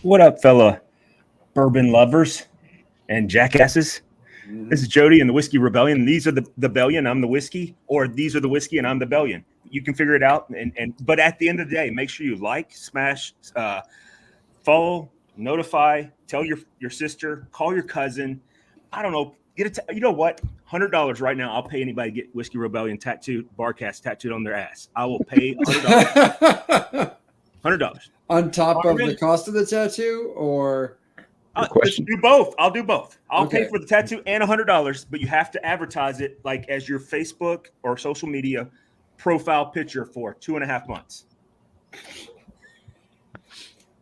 What up, fella bourbon lovers and jackasses? This is Jody and the Whiskey Rebellion. These are the Bellion, I'm the whiskey, or these are the whiskey and I'm the Bellion. You can figure it out. But at the end of the day, make sure you like, smash, follow, notify, tell your sister, call your cousin. I don't know. Get it. You know what? $100 right now. I'll pay anybody to get Whiskey Rebellion tattooed, Barcast tattooed on their ass. I will pay $100. $100 on top of the cost of the tattoo, or let's do both. I'll do both. I'll pay for the tattoo and $100, but you have to advertise it like as your Facebook or social media profile picture for 2.5 months.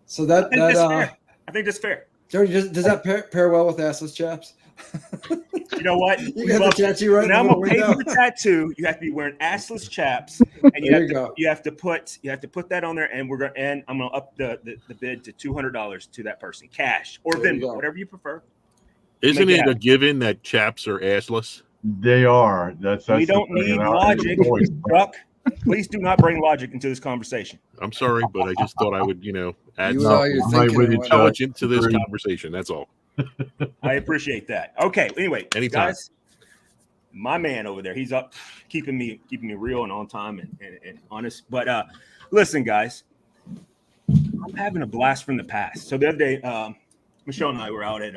So that I think that's fair. Jody, does that pair well with assless chaps? You know what? You got the tattoo right now. I'm gonna pay for the tattoo. You have to be wearing assless chaps, and you have to put that on there. And I'm gonna up the bid to $200 to that person, cash or Venmo, whatever you prefer. Isn't it a given that chaps are assless? They are. We don't need logic, Chuck. Please do not bring logic into this conversation. I'm sorry, but I just thought I would, add intelligence into this conversation. That's all. I appreciate that. Okay. Anyway, anytime. Guys, my man over there, he's up keeping me real and on time and honest. But listen, guys, I'm having a blast from the past. So the other day, Michelle and I were out at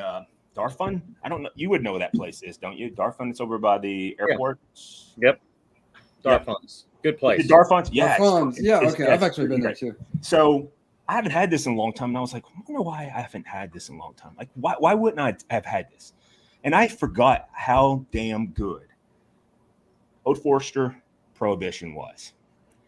Darfun. I don't know. You would know where that place is, don't you? Darfun. It's over by the airport. Yep. Darfun's. Good place. Darfun's. Yeah. Darfun's. Yeah. Okay. I've actually been there too. So I haven't had this in a long time. And I was like, I wonder why I haven't had this in a long time. Like, why wouldn't I have had this? And I forgot how damn good Old Forester Prohibition was.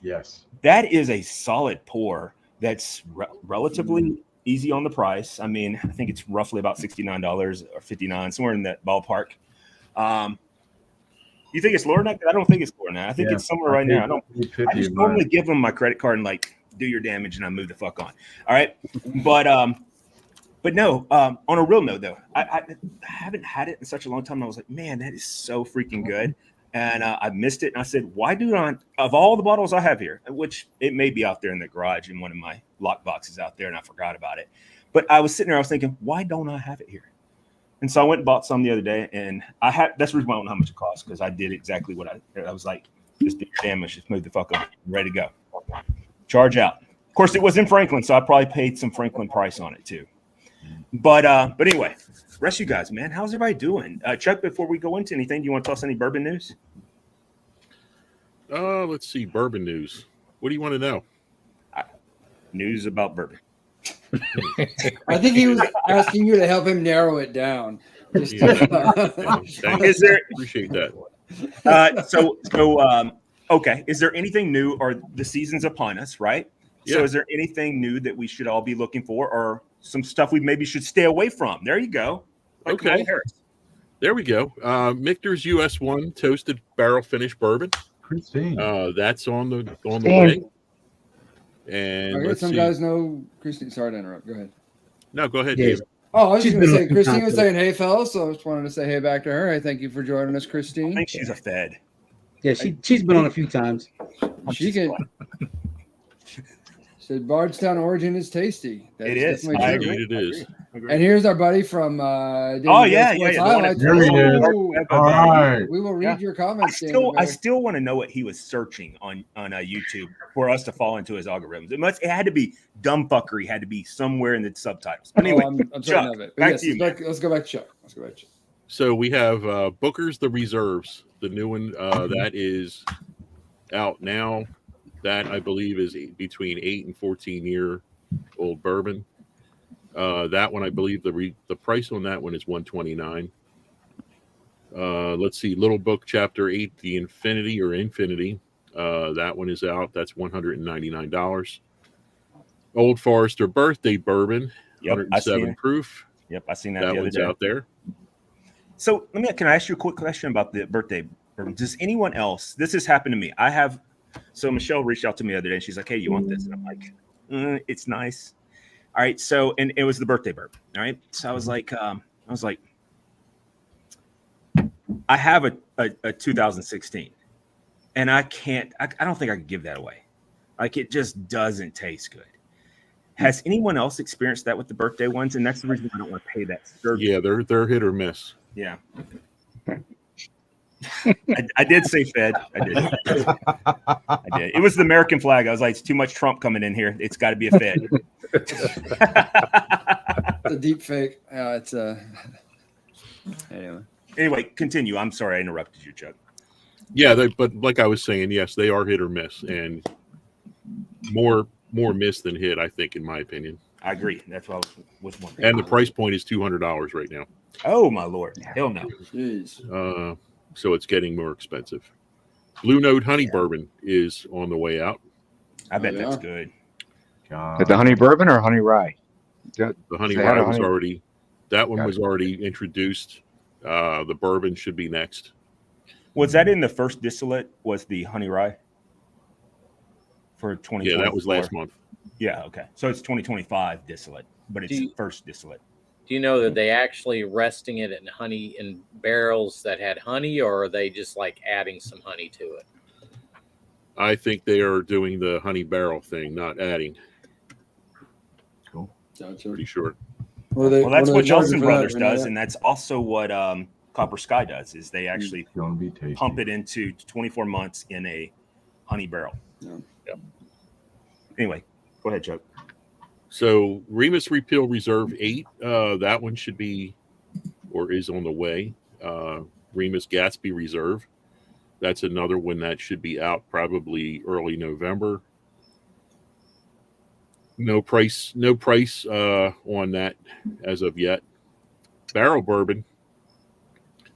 Yes. That is a solid pour that's relatively easy on the price. I mean, I think it's roughly about $69 or $59, somewhere in that ballpark. You think it's lower than that? I don't think it's lower than that. I think it's somewhere right now. I just normally give them my credit card and like do your damage and I move the fuck on. All right. But no, on a real note though, I haven't had it in such a long time. I was like, man, that is so freaking good. And I missed it. And I said, why do not, of all the bottles I have here, which it may be out there in the garage in one of my lock boxes out there, and I forgot about it. But I was sitting there, I was thinking, why don't I have it here? And so I went and bought some the other day, and that's the reason why I don't know how much it costs, because I did exactly what I was like, just do your damage, just move the fuck up, ready to go. Charge out. Of course, it was in Franklin, so I probably paid some Franklin price on it too. But anyway, rest of you guys, man, how's everybody doing? Chuck, before we go into anything, do you want to tell us any bourbon news? Let's see, bourbon news. What do you want to know? News about bourbon. I think he was asking you to help him narrow it down. Is there? Appreciate that. Okay. Is there anything new, or the season's upon us, right? Yeah. So is there anything new that we should all be looking for, or some stuff we maybe should stay away from? There you go. Like okay. There we go. Michter's US1 toasted barrel finished bourbon. Christine. That's on the way. And I heard some guys know Christine. Sorry to interrupt. Go ahead. No, go ahead, David. Oh, I was just going to say, Christine was saying, hey, fellas. So I just wanted to say hey back to her. Hey, thank you for joining us, Christine. I think she's a fed. Yeah, she's been on a few times. She can. Said Bardstown origin is tasty. It is. I agree. It is. And here's our buddy from There he is. All right. We will read your comments. I still want to know what he was searching on YouTube for us to fall into his algorithms. It had to be dumb fuckery. Had to be somewhere in the subtitles. Anyway, I'm Chuck, of it. back to you. Let's go back to Chuck. So we have Booker's The Reserves, the new one that is out now. That I believe is between 8 and 14-year old bourbon. That one, I believe the price on that one is $129. Let's see, Little Book Chapter 8, The Infinity. That one is out. That's $199. Old Forester Birthday Bourbon, 107 proof. Yep, I seen that. That one's out there. So can I ask you a quick question about the birthday bourbon? Does anyone else? This has happened to me. So Michelle reached out to me the other day and she's like, hey, you want this? And I'm like, it's nice. All right. So, and it was the birthday bourbon. All right. So I was like, I have a 2016 and I don't think I could give that away. Like, it just doesn't taste good. Has anyone else experienced that with the birthday ones? And that's the reason I don't want to pay that service. Yeah, they're hit or miss. Yeah. I did say Fed. I did. It was the American flag. I was like, it's too much Trump coming in here. It's got to be a Fed. The deep fake. It's Anyway, continue. I'm sorry I interrupted you, Chuck. Yeah, but like I was saying, yes, they are hit or miss, and more miss than hit, I think, in my opinion. I agree. That's what I was wondering. And the price point is $200 right now. Oh my Lord! Hell no. Jeez. So it's getting more expensive. Blue Note Honey Bourbon is on the way out. I bet that's good. Is the honey bourbon or honey rye? The honey rye was already. That one was already introduced. The bourbon should be next. Was that in the first distillate? Was the honey rye for 2024? Yeah, that was last month. Yeah, okay. So it's 2025 distillate, but it's the first distillate. Do you know that they actually resting it in honey in barrels that had honey, or are they just like adding some honey to it? I think they are doing the honey barrel thing, not adding. Cool. Pretty sure. Well, that's what Johnson Brothers does, and that's also what Copper Sky does. Is they actually pump it into 24 months in a honey barrel. Yeah. Anyway, go ahead, Chuck. So Remus Repeal Reserve 8, that one should be or is on the way. Remus Gatsby Reserve, that's another one that should be out probably early November. No price on that as of yet. Barrel Bourbon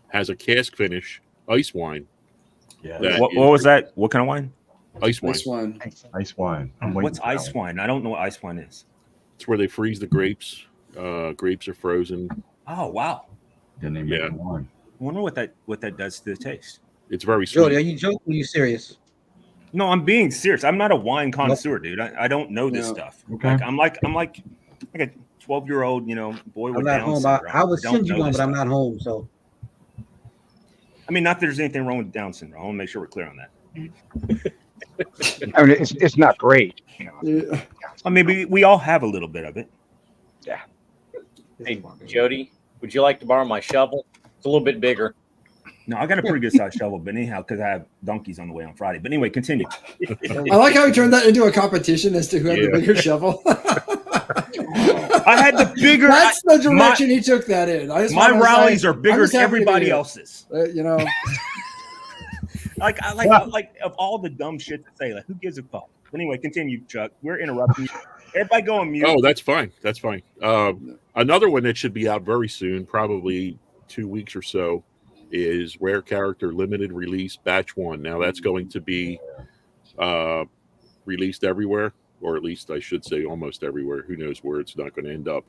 has a cask finish ice wine. Yeah. What was that? What kind of wine? Ice wine. Ice wine. Ice wine. What's ice wine? I don't know what ice wine is. It's where they freeze the grapes. Grapes are frozen. Oh wow! Then they make wine. I wonder what that does to the taste. It's very sweet. Jody, are you joking? Or are you serious? No, I'm being serious. I'm not a wine connoisseur, dude. I don't know this stuff. Okay. I'm like a 12-year-old, boy with I'm not Down home. syndrome. I would don't send you know one, this but I'm stuff. not home. So I mean, not that there's anything wrong with Down syndrome. I want to make sure we're clear on that. I mean, it's not great. Yeah. I mean, we all have a little bit of it. Hey, Jody, would you like to borrow my shovel? It's a little bit bigger. No, I got a pretty good sized shovel, but anyhow, because I have donkeys on the way on Friday. But anyway, continue. I like how he turned that into a competition as to who had the bigger shovel. I had the bigger. That's the direction he took that in. My rallies are bigger than everybody else's. Like of all the dumb shit to say, like who gives a fuck? Anyway, continue, Chuck. We're interrupting you. Everybody go on mute. Oh, that's fine. That's fine. Another one that should be out very soon, probably 2 weeks or so, is Rare Character Limited Release Batch 1. Now that's going to be released everywhere, or at least I should say almost everywhere. Who knows where it's not going to end up.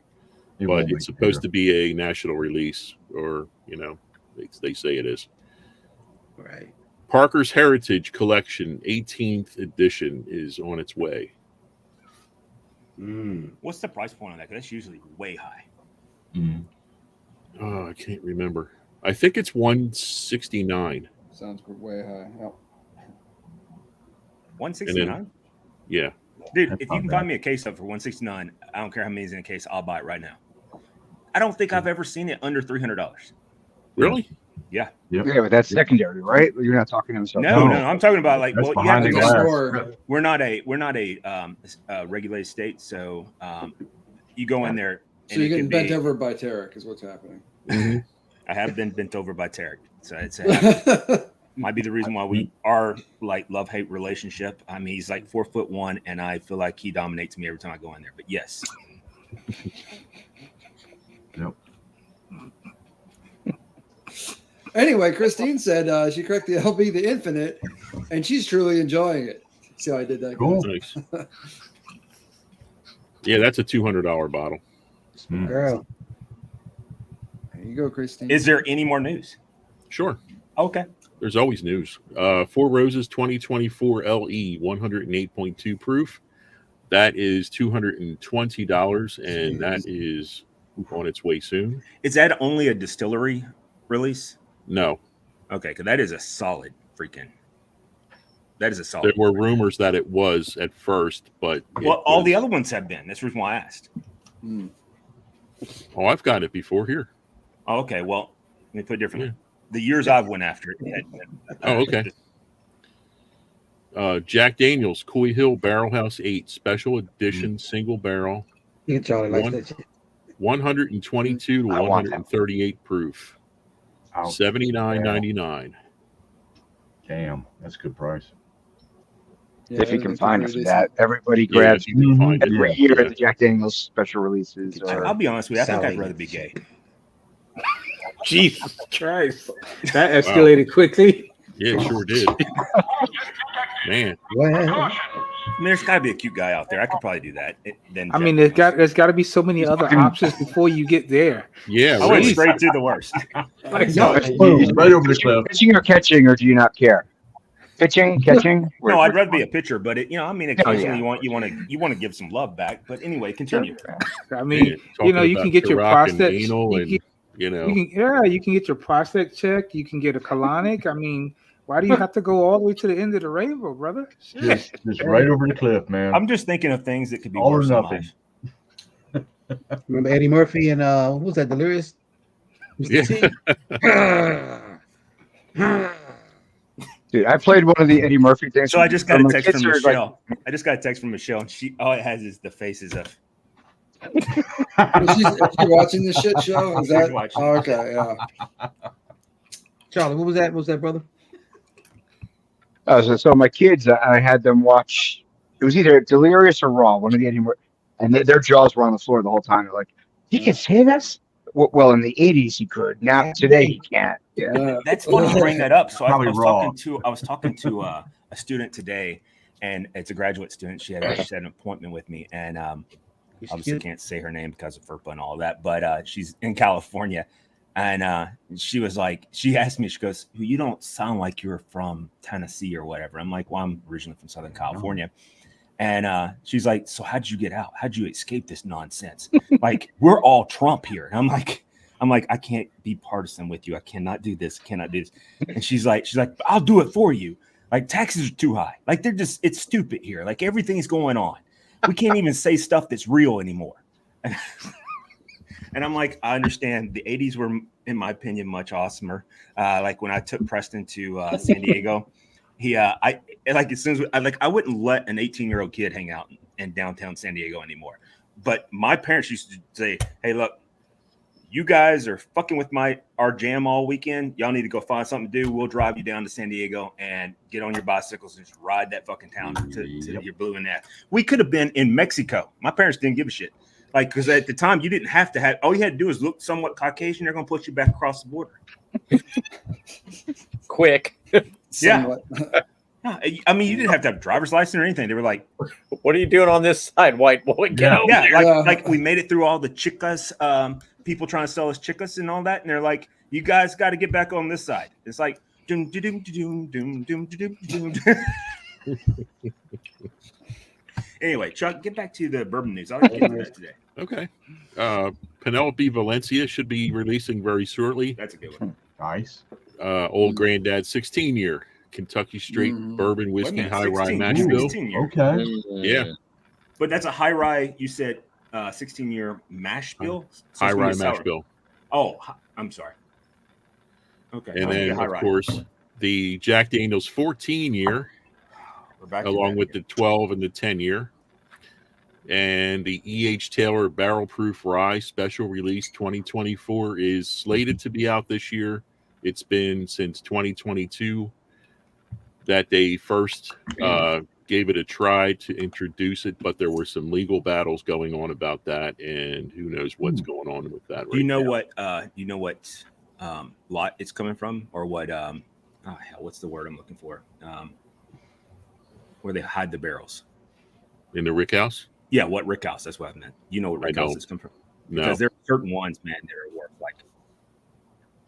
But it's supposed to be a national release, or, they say it is. right. Parker's Heritage Collection 18th edition is on its way. What's the price point on that? 'Cause that's usually way high. Oh, I can't remember. I think it's $169. Sounds way high. Oh. 169. Yeah, Dude, if you can find me a case up for 169, I don't care how many's in a case, I'll buy it right now. I don't think I've ever seen it under $300. really? Yeah. Yeah, but that's secondary, right? You're not talking to himself. No. I'm talking about like, That's well, you have behind to the go. glass. We're not a regulated state, so you go in there. So and you're it getting can bent be- over by Tarek is what's happening. I have been bent over by Tarek, so it's might be the reason why we are like love-hate relationship. I mean, he's like 4'1", and I feel like he dominates me every time I go in there. But yes. Yep. Anyway, Christine said she cracked the LB the Infinite, and she's truly enjoying it. See how I did that? Cool. Nice. Yeah, that's a $200 bottle. Girl. There you go, Christine. Is there any more news? Sure. Okay. There's always news. Four Roses 2024 LE 108.2 proof. That is $220, and that is on its way soon. Is that only a distillery release? No. Okay, because that is a solid freaking. That is a solid. There were rumors that it was at first, but all the other ones have been. That's the reason why I asked. Oh, I've got it before here. Oh, okay. Well, let me put it differently. The years I've went after it had been. Oh, okay. Jack Daniels Coy Hill Barrel House 8 Special Edition Single Barrel. Yeah, Charlie likes that shit. 122 to 138 proof. Ouch. $79.99. Damn, that's a good price. Yeah, If you can that's find pretty it for decent. that, everybody Yeah, grabs if you can find it. every year the Jack Daniels special releases. I'll be honest with you. I think I'd Sally. rather be gay. Jesus Christ. That escalated quickly. Yeah, it sure did. Man. Well, I mean, there's got to be a cute guy out there. I could probably do that. Then I mean, there's got to be so many other options before you get there. Yeah, I went really. straight to the worst. Like, No, Boom, right over the cliff. pitching or catching, or do you not care? Pitching, catching. No, I'd rather be a pitcher, but I mean, occasionally yeah. you want to give some love back. But anyway, continue. I mean, Yeah, you can get your talking about prostate. anal and, You can get your prostate checked. You can get a colonic. I mean, why do you have to go all the way to the end of the rainbow, brother? Just right over the cliff, man. I'm just thinking of things that could be All or worse in nothing. life. remember Eddie Murphy and who was that? Delirious. Dude, I played one of the Eddie Murphy things. So I just got a my text kids from are like- Michelle. I just got a text from Michelle, and all it has is the faces of. Is she watching this shit show? Is She's that watching. oh, okay? Yeah. Charlie, what was that? What was that, brother? So my kids, I had them watch. It was either Delirious or Raw, one of the Eddie Murphy, and their jaws were on the floor the whole time. They're like, "You can say this." Well, in the '80s he could. Now today he can't. Yeah. That's funny you bring that up. So I Probably was wrong. talking to a student today, and it's a graduate student. She had an appointment with me, and obviously can't say her name because of FERPA and all that. But she's in California, and she was like, she asked me, she goes, "You don't sound like you're from Tennessee or whatever." I'm like, "Well, I'm originally from Southern California." And she's like, "So how'd you get out? How'd you escape this nonsense? Like, we're all Trump here." And I'm like, "I can't be partisan with you. I cannot do this. Cannot do this." And she's like, "I'll do it for you. Like, taxes are too high. Like, it's stupid here. Like, everything's going on. We can't even say stuff that's real anymore." And I'm like, I understand. The 80s were, in my opinion, much awesomer. Like when I took Preston to San Diego, I as soon as I wouldn't let an 18-year-old kid hang out in downtown San Diego anymore. But my parents used to say, "Hey, look, you guys are fucking with our jam all weekend. Y'all need to go find something to do. We'll drive you down to San Diego and get on your bicycles and just ride that fucking town to your blue and that." We could have been in Mexico. My parents didn't give a shit. Like, because at the time you didn't have to have, all you had to do is look somewhat Caucasian. They're going to put you back across the border. Quick. Yeah. I mean, you didn't have to have a driver's license or anything. They were like, "What are you doing on this side, white boy? Get out." Yeah, like we made it through all the chicas, people trying to sell us chicas and all that, and they're like, "You guys got to get back on this side." It's like, doom, doom, doom, doom, doom, doom, doom. Anyway, Chuck, get back to the bourbon news. I'll get to that today. Okay. Penelope Valencia should be releasing very shortly. That's a good one. Nice. Old Granddad 16-year Kentucky Straight Bourbon Wait a Whiskey minute, High Rye 16, Mash Bill. 16 year. Okay. Yeah. But that's a high rye, you said 16-year mash bill? So High it's gonna Rye be sour. Mash Bill. Oh, I'm sorry. Okay. And then, high of rye. course, the Jack Daniels 14-year, We're back to along that with again. the 12 and the 10-year. And the E.H. Taylor Barrel Proof Rye Special Release 2024 is slated to be out this year. It's been since 2022 that they first gave it a try to introduce it, but there were some legal battles going on about that, and who knows what's going on with that. Do you know what lot it's coming from, or what what's the word I'm looking for? Where they hide the barrels. In the Rick House? Yeah, what Rick House? That's what I meant. You know what Rick House is coming from? No. Because there are certain ones, man, that are worth like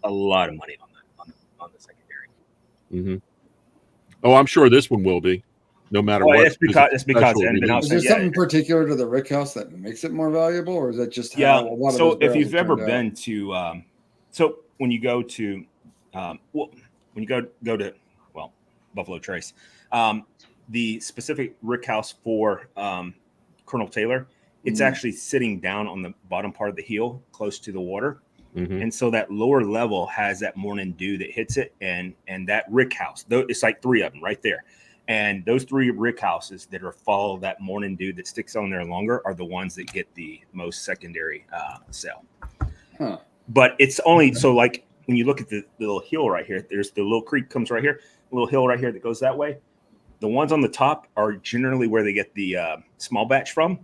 a lot of money on the secondary. Mm-hmm. Oh, I'm sure this one will be, no matter what. It's because it hadn't been out Is there yet. something particular to the Rick House that makes it more valuable, or is that just Yeah. how a lot of So those if barrels you've have ever turned been out? to, so when you go to, when you go to Buffalo Trace, The specific rick house for Colonel Taylor, it's actually sitting down on the bottom part of the heel, close to the water. And so that lower level has that morning dew that hits it, and that rick house, though it's like 3 of them right there. And those 3 rick houses that are follow that morning dew that sticks on there longer are the ones that get the most secondary sale. But it's only so, like, when you look at the little hill right here, there's the little creek comes right here, a little hill right here that goes that way. The ones on the top are generally where they get the small batch from,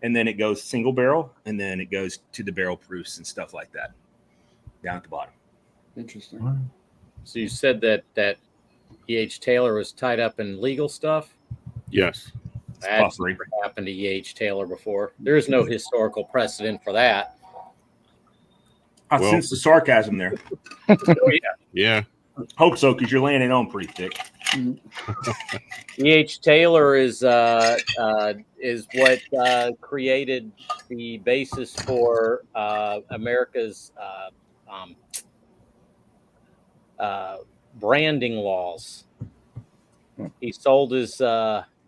and then it goes single barrel, and then it goes to the barrel proofs and stuff like that down at the bottom. Interesting. So you said that E.H. Taylor was tied up in legal stuff? Yes. That's never happened to E.H. Taylor before. There is no historical precedent for that. I sense the sarcasm there. Yeah. Hope so, because you're laying it on pretty thick. E.H. Taylor is what created the basis for America's branding laws. He sold his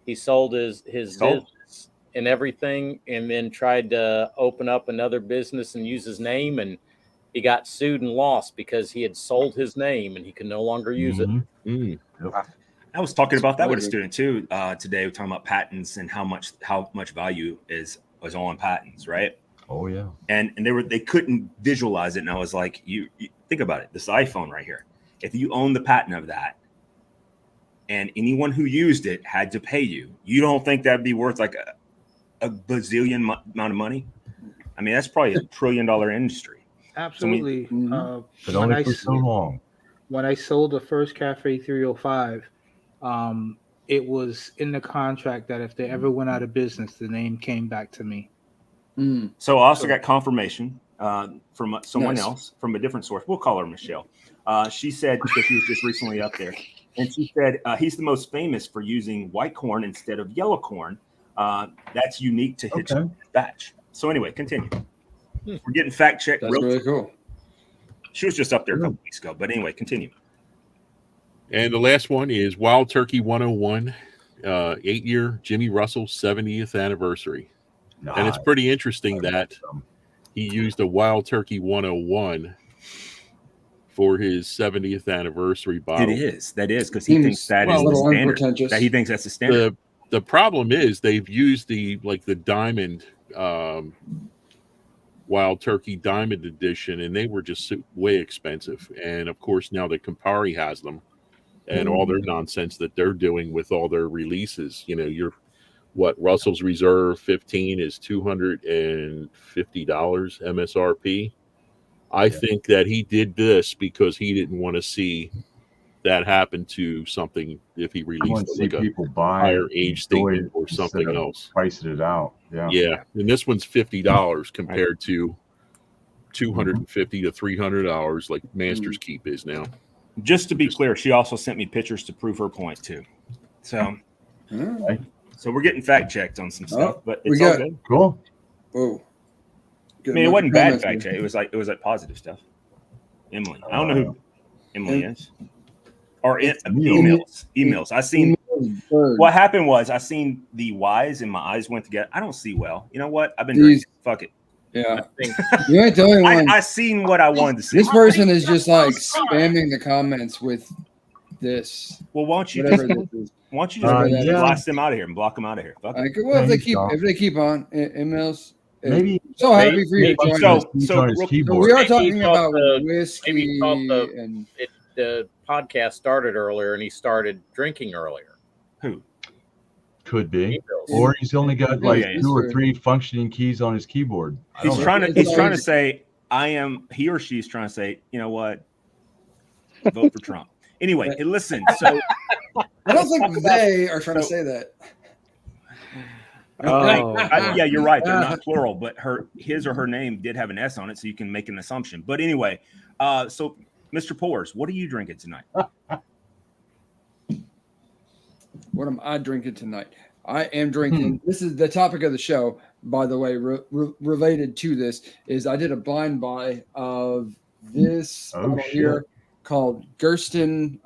business and everything, and then tried to open up another business and use his name, and he got sued and lost because he had sold his name and he could no longer use it. I was talking about that with a student too today. We're talking about patents and how much value is on patents, right? Oh yeah. And they couldn't visualize it, and I was like, you think about it. This iPhone right here. If you own the patent of that, and anyone who used it had to pay you, you don't think that'd be worth like a bazillion amount of money? I mean, that's probably $1 trillion industry. Absolutely. But only for so long. When I sold the first Cafe 305, it was in the contract that if they ever went out of business, the name came back to me. So I also got confirmation from someone else from a different source. We'll call her Michelle. She said, because she was just recently up there, and she said he's the most famous for using white corn instead of yellow corn. That's unique to his batch. So anyway, continue. We're getting fact checked. That's really cool. She was just up there a couple weeks ago, but anyway, continue. And the last one is Wild Turkey 101, 8-year Jimmy Russell 70th anniversary. Nice. And it's pretty interesting that he used a Wild Turkey 101 for his 70th anniversary bottle. That is because he thinks that is the standard. That he thinks that's the standard. The problem is they've used the diamond Wild Turkey Diamond Edition, and they were just way expensive. And of course, now that Campari has them, and all their nonsense that they're doing with all their releases, Russell's Reserve 15 is $250 MSRP. I think that he did this because he didn't want to see that happen to something if he released like a higher age statement or something else. Pricing it out. Yeah. And this one's $50 compared to $250 to $300 like Master's Keep is now. Just to be clear, she also sent me pictures to prove her point too. So we're getting fact checked on some stuff, but it's all good. Cool. Whoa. I mean, it wasn't bad fact check. It was like positive stuff. Emily, I don't know who Emily is. Or emails. I seen what happened was I seen the Y's and my eyes went together. I don't see well. You know what? I've been drinking. Fuck it. Yeah. You ain't the only one. I seen what I wanted to see. This person is just like spamming the comments with this. Well, why don't you just blast them out of here and block them out of here? Fuck it. Well, if they keep on emails. Maybe so happy for you to join us. So we are talking about whiskey and the podcast started earlier and he started drinking earlier. Who? Could be. Or he's only got like 2 or 3 functioning keys on his keyboard. He's trying to say he or she's trying to say, you know what? Vote for Trump. Anyway, listen, so I don't think they are trying to say that. Yeah, you're right. They're not plural, but his or her name did have an S on it, so you can make an assumption. But anyway, so Mr. Pours, what are you drinking tonight? What am I drinking tonight? I am drinking. This is the topic of the show, by the way. Related to this is I did a blind buy of this bottle here called Gersten.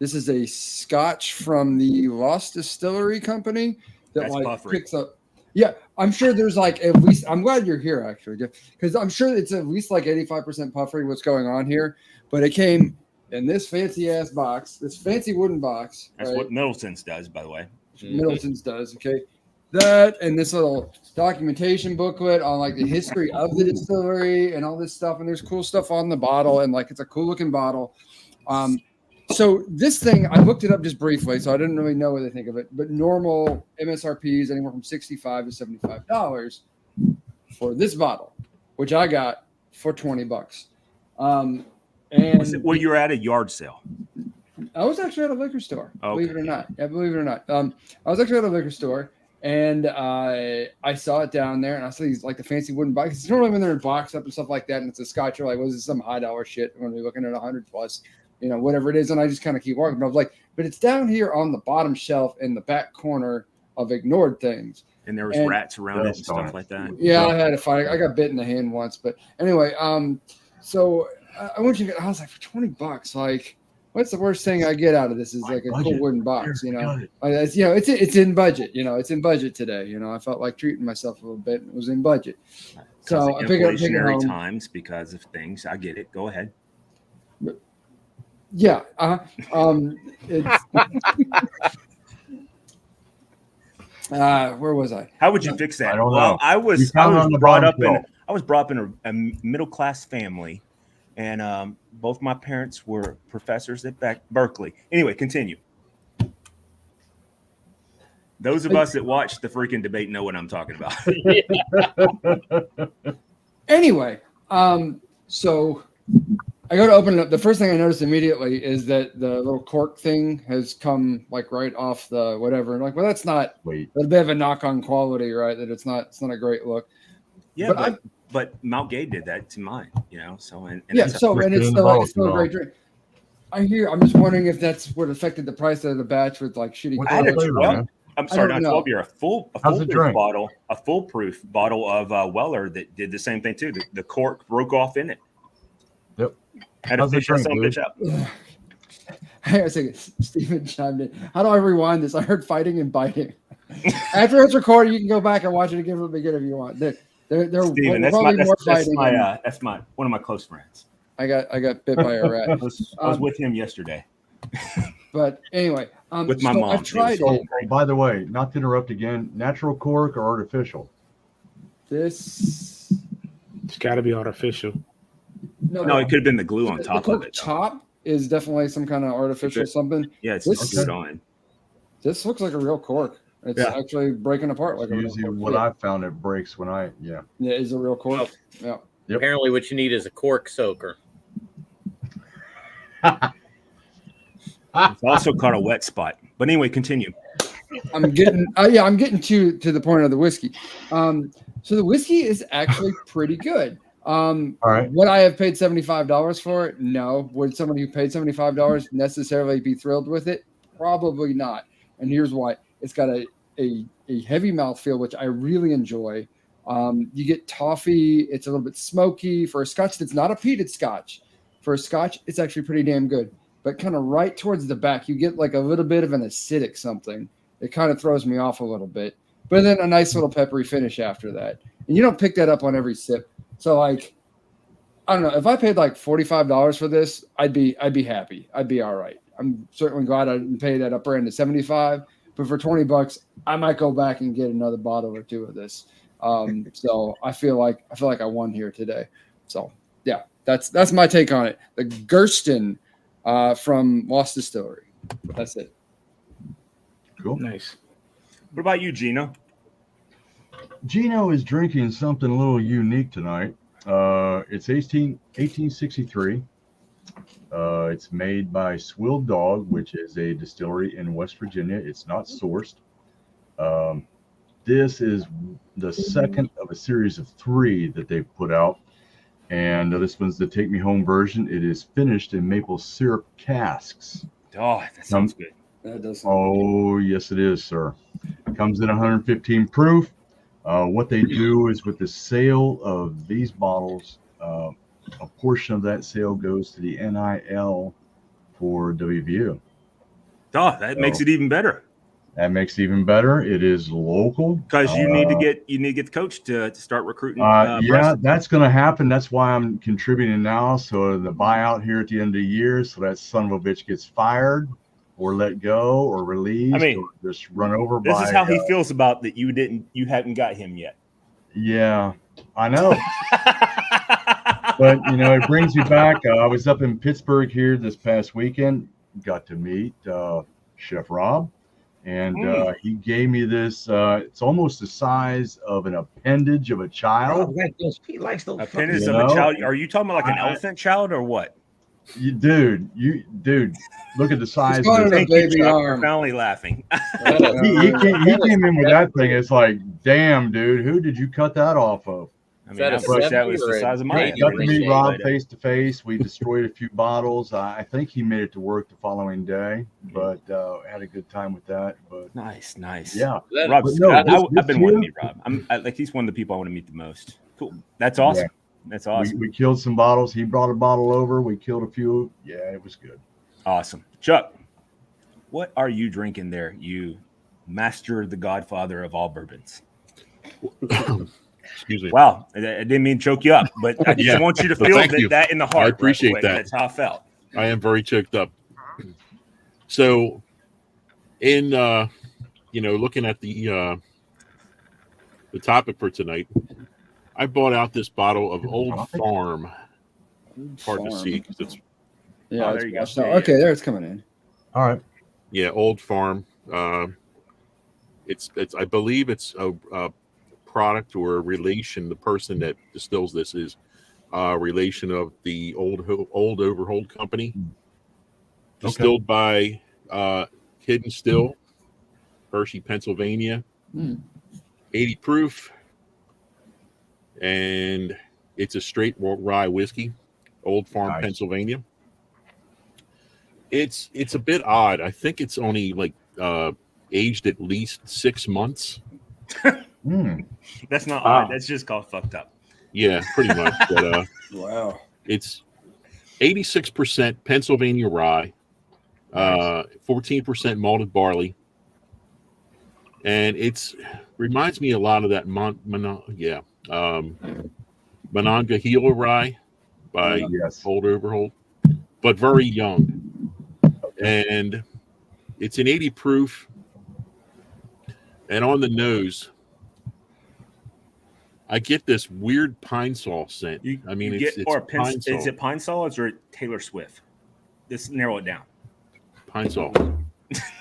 This is a Scotch from the Lost Distillery Company that That's like puffery. picks up. Yeah, I'm sure there's like at least. I'm glad you're here actually, because I'm sure it's at least like 85% puffery. What's going on here? But it came in this fancy ass box, this fancy wooden box. That's right? what Middleton's does, by the way. Middleton's does. Okay, that and this little documentation booklet on like the history of the distillery and all this stuff. And there's cool stuff on the bottle, and like it's a cool looking bottle. So this thing, I looked it up just briefly, so I didn't really know what they think of it. But normal MSRP is anywhere from $65 to $75 for this bottle, which I got for $20. And Well, you're at a yard sale. I was actually at a liquor store, believe it or not. Yeah, believe it or not. I was actually at a liquor store, and I saw it down there, and I saw these like the fancy wooden boxes. Normally when they're in box up and stuff like that, and it's a Scotch, you're like, well, this is some high dollar shit. I'm going to be looking at 100 plus. Whatever it is. And I just kind of keep walking. But I was like, but it's down here on the bottom shelf in the back corner of ignored things. And there was rats around it and stuff like that. Yeah, I had a fight. I got bit in the hand once. But anyway, so I want you to I was like, for $20, like, what's the worst thing I get out of this? Is like a cool wooden box, it's in budget, it's in budget today. I felt like treating myself a little bit. It was in budget. So I figured it home. Times because of things. I get it. Go ahead. Yeah. It's where was I? How would you fix that? I don't know. I was brought up in a middle class family, and both my parents were professors at Berkeley. Anyway, continue. Those of us that watch the freaking debate know what I'm talking about. Anyway, so I go to open it up. The first thing I noticed immediately is that the little cork thing has come like right off the whatever. And like, well, that's not a bit of a knock on quality, right? That it's not a great look. Yeah, but Mount Gay did that to mine, So and it's still a great drink. I'm just wondering if that's what affected the price of the batch with like shitty. I had a drunk. I'm sorry, not 12 year, a foolproof bottle of Weller that did the same thing too. The cork broke off in it. Yep. Had to fish that some bitch up. Hang on a second. Steven chimed in. How do I rewind this? I heard fighting and biting. After it's recorded, you can go back and watch it again from the beginning if you want. They're Steven, that's one of my close friends. I got bit by a rat. I was with him yesterday. But anyway, with my mom. I've tried it. By the way, not to interrupt again, natural cork or artificial? It's got to be artificial. No, it could have been the glue on top of it. Top is definitely some kind of artificial something. Yeah, it's good on. This looks like a real cork. It's actually breaking apart like usually what I found it breaks when yeah, it's a real cork. Yeah. Yep. Apparently, what you need is a cork soaker. It's also called a wet spot. But anyway, continue. I'm getting to the point of the whiskey. So the whiskey is actually pretty good. All right. Would I have paid $75 for it? No. Would somebody who paid $75 necessarily be thrilled with it? Probably not. And here's why. It's got a heavy mouthfeel, which I really enjoy. You get toffee. It's a little bit smoky. For a Scotch that's not a peated Scotch, for a Scotch, it's actually pretty damn good. But kind of right towards the back, you get like a little bit of an acidic something. It kind of throws me off a little bit. But then a nice little peppery finish after that. And you don't pick that up on every sip. So like, I don't know. If I paid like $45 for this, I'd be happy. I'd be all right. I'm certainly glad I didn't pay that upper end of $75. But for $20, I might go back and get another bottle or two of this. So I feel like I won here today. So yeah, that's my take on it. The Gersten from Lost Distillery. That's it. Cool. Nice. What about you, Gino? Gino is drinking something a little unique tonight. It's 1863. It's made by Swill Dog, which is a distillery in West Virginia. It's not sourced. This is the second of a series of 3 that they've put out. And this one's the Take Me Home version. It is finished in maple syrup casks. Oh, that sounds good. That does. Oh, yes, it is, sir. Comes in 115 proof. What they do is with the sale of these bottles, a portion of that sale goes to the NIL for WVU. Oh, that makes it even better. That makes it even better. It is local Because you need to get the coach to start recruiting. Yeah, that's going to happen. That's why I'm contributing now. So the buyout here at the end of the year, so that son of a bitch gets fired or let go or released or just run over. This is how he feels about that. You hadn't got him yet. Yeah, I know. But it brings me back. I was up in Pittsburgh here this past weekend. Got to meet Chef Rob. And he gave me this. It's almost the size of an appendage of a child. He likes those appendage of a child. Are you talking about like an elephant child or what? Dude, look at the size of his baby arm. Profoundly laughing. he came in with that thing. It's like, damn, dude, who did you cut that off of? I mean, that was the size of mine. Got to meet Rob face to face. We destroyed a few bottles. I think he made it to work the following day, but had a good time with that. But nice. Yeah, Rob. I've been wanting to meet Rob. He's one of the people I want to meet the most. Cool. That's awesome. Yeah. That's awesome. We killed some bottles. He brought a bottle over. We killed a few. Yeah, it was good. Awesome. Chuck, what are you drinking there? You master, the godfather of all bourbons. Excuse me. Wow, I didn't mean to choke you up, but I just want you to feel that in the heart. I appreciate that. That's how I felt. I am very choked up. So, in looking at the topic for tonight, I bought out this bottle of Old Farm. Hard to see because it's. Yeah, there you go. Okay, there it's coming in. All right. Yeah, Old Farm. It's. I believe it's a product or a relation. The person that distills this is a relation of the old Overhold Company, distilled by Hidden Still, Hershey, Pennsylvania, 80 proof, and it's a straight rye whiskey, Old Farm, Pennsylvania. It's a bit odd. I think it's only like aged at least 6 months. That's not odd. That's just called fucked up. Yeah, pretty much. But wow, it's 86% Pennsylvania rye, 14% malted barley, and it's reminds me a lot of that Monongahela rye by Old Overhold, but very young, and it's an 80 proof, and on the nose, I get this weird pine sol scent. Is it pine sol or is it Taylor Swift? Just narrow it down. Pine sol.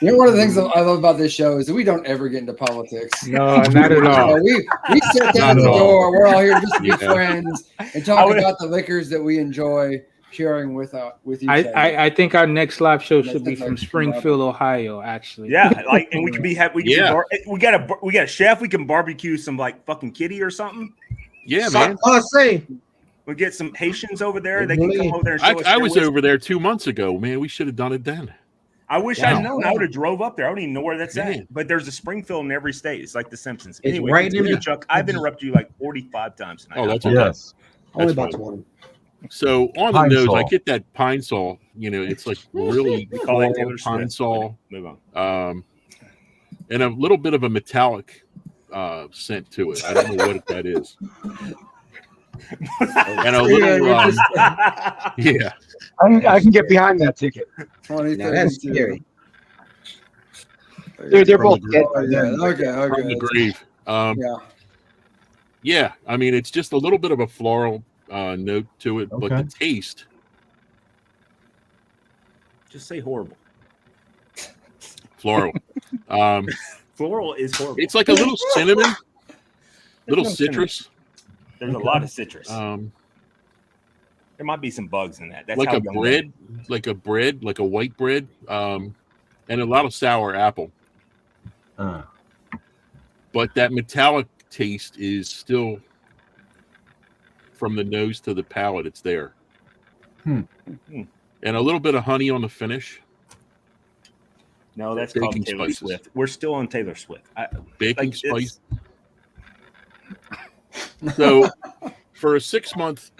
One of the things that I love about this show is that we don't ever get into politics. No, not at all. We sit down at the door. We're all here just to be friends and talk about the liquors that we enjoy sharing with each other. I think our next live show should be from Springfield, Ohio. Actually, yeah, and we could be we got a chef. We can barbecue some like fucking kitty or something. Yeah, man. I say we get some Haitians over there. They can come over there and show us. I was over there 2 months ago, man. We should have done it then. I wish I'd known. I would have drove up there. I don't even know where that's at. But there's a Springfield in every state. It's like The Simpsons. Anyway, right in there. Chuck, I've interrupted you like 45 times tonight. Oh, that's okay. Only about 20. So on the nose, I get that pine sol. It's like really pine sol. Move on. And a little bit of a metallic scent to it. I don't know what that is. And a little, yeah. I can get behind that ticket. That's scary. They're both dead. Okay. From the grave. Yeah. I mean, it's just a little bit of a floral note to it, but the taste. Just say horrible. Floral. Floral is horrible. It's like a little cinnamon, little citrus. There's a lot of citrus. There might be some bugs in that. That's like a bread, like a white bread, and a lot of sour apple. But that metallic taste is still from the nose to the palate. It's there. And a little bit of honey on the finish. No, that's called Taylor Swift. We're still on Taylor Swift. Baking spice. So for a 6 month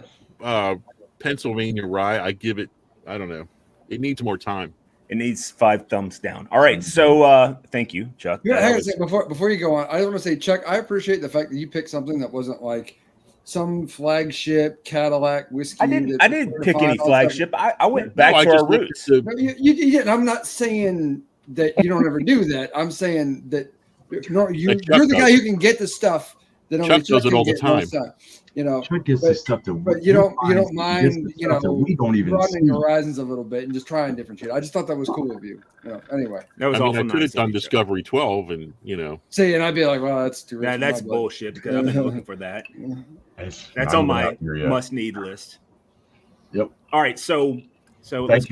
Pennsylvania rye, I give it, I don't know. It needs more time. It needs 5 thumbs down. All right. So thank you, Chuck. Yeah, hang on a second. Before you go on, I just want to say, Chuck, I appreciate the fact that you picked something that wasn't like some flagship Cadillac whiskey. I didn't pick any flagship. I went back to our roots. No, you didn't. I'm not saying that you don't ever do that. I'm saying that you're the guy who can get the stuff that only Chuck does it all the time. You know, Chuck gets the stuff that, but you don't mind, you know, we don't even broadening see. horizons a little bit and just trying different shit. I just thought that was cool of you. Anyway, that was I could have done Discovery 12, and see, and I'd be like, well, that's too. Yeah, that's bullshit because I've been looking for that. That's on my must-need list. Yep. All right, so let's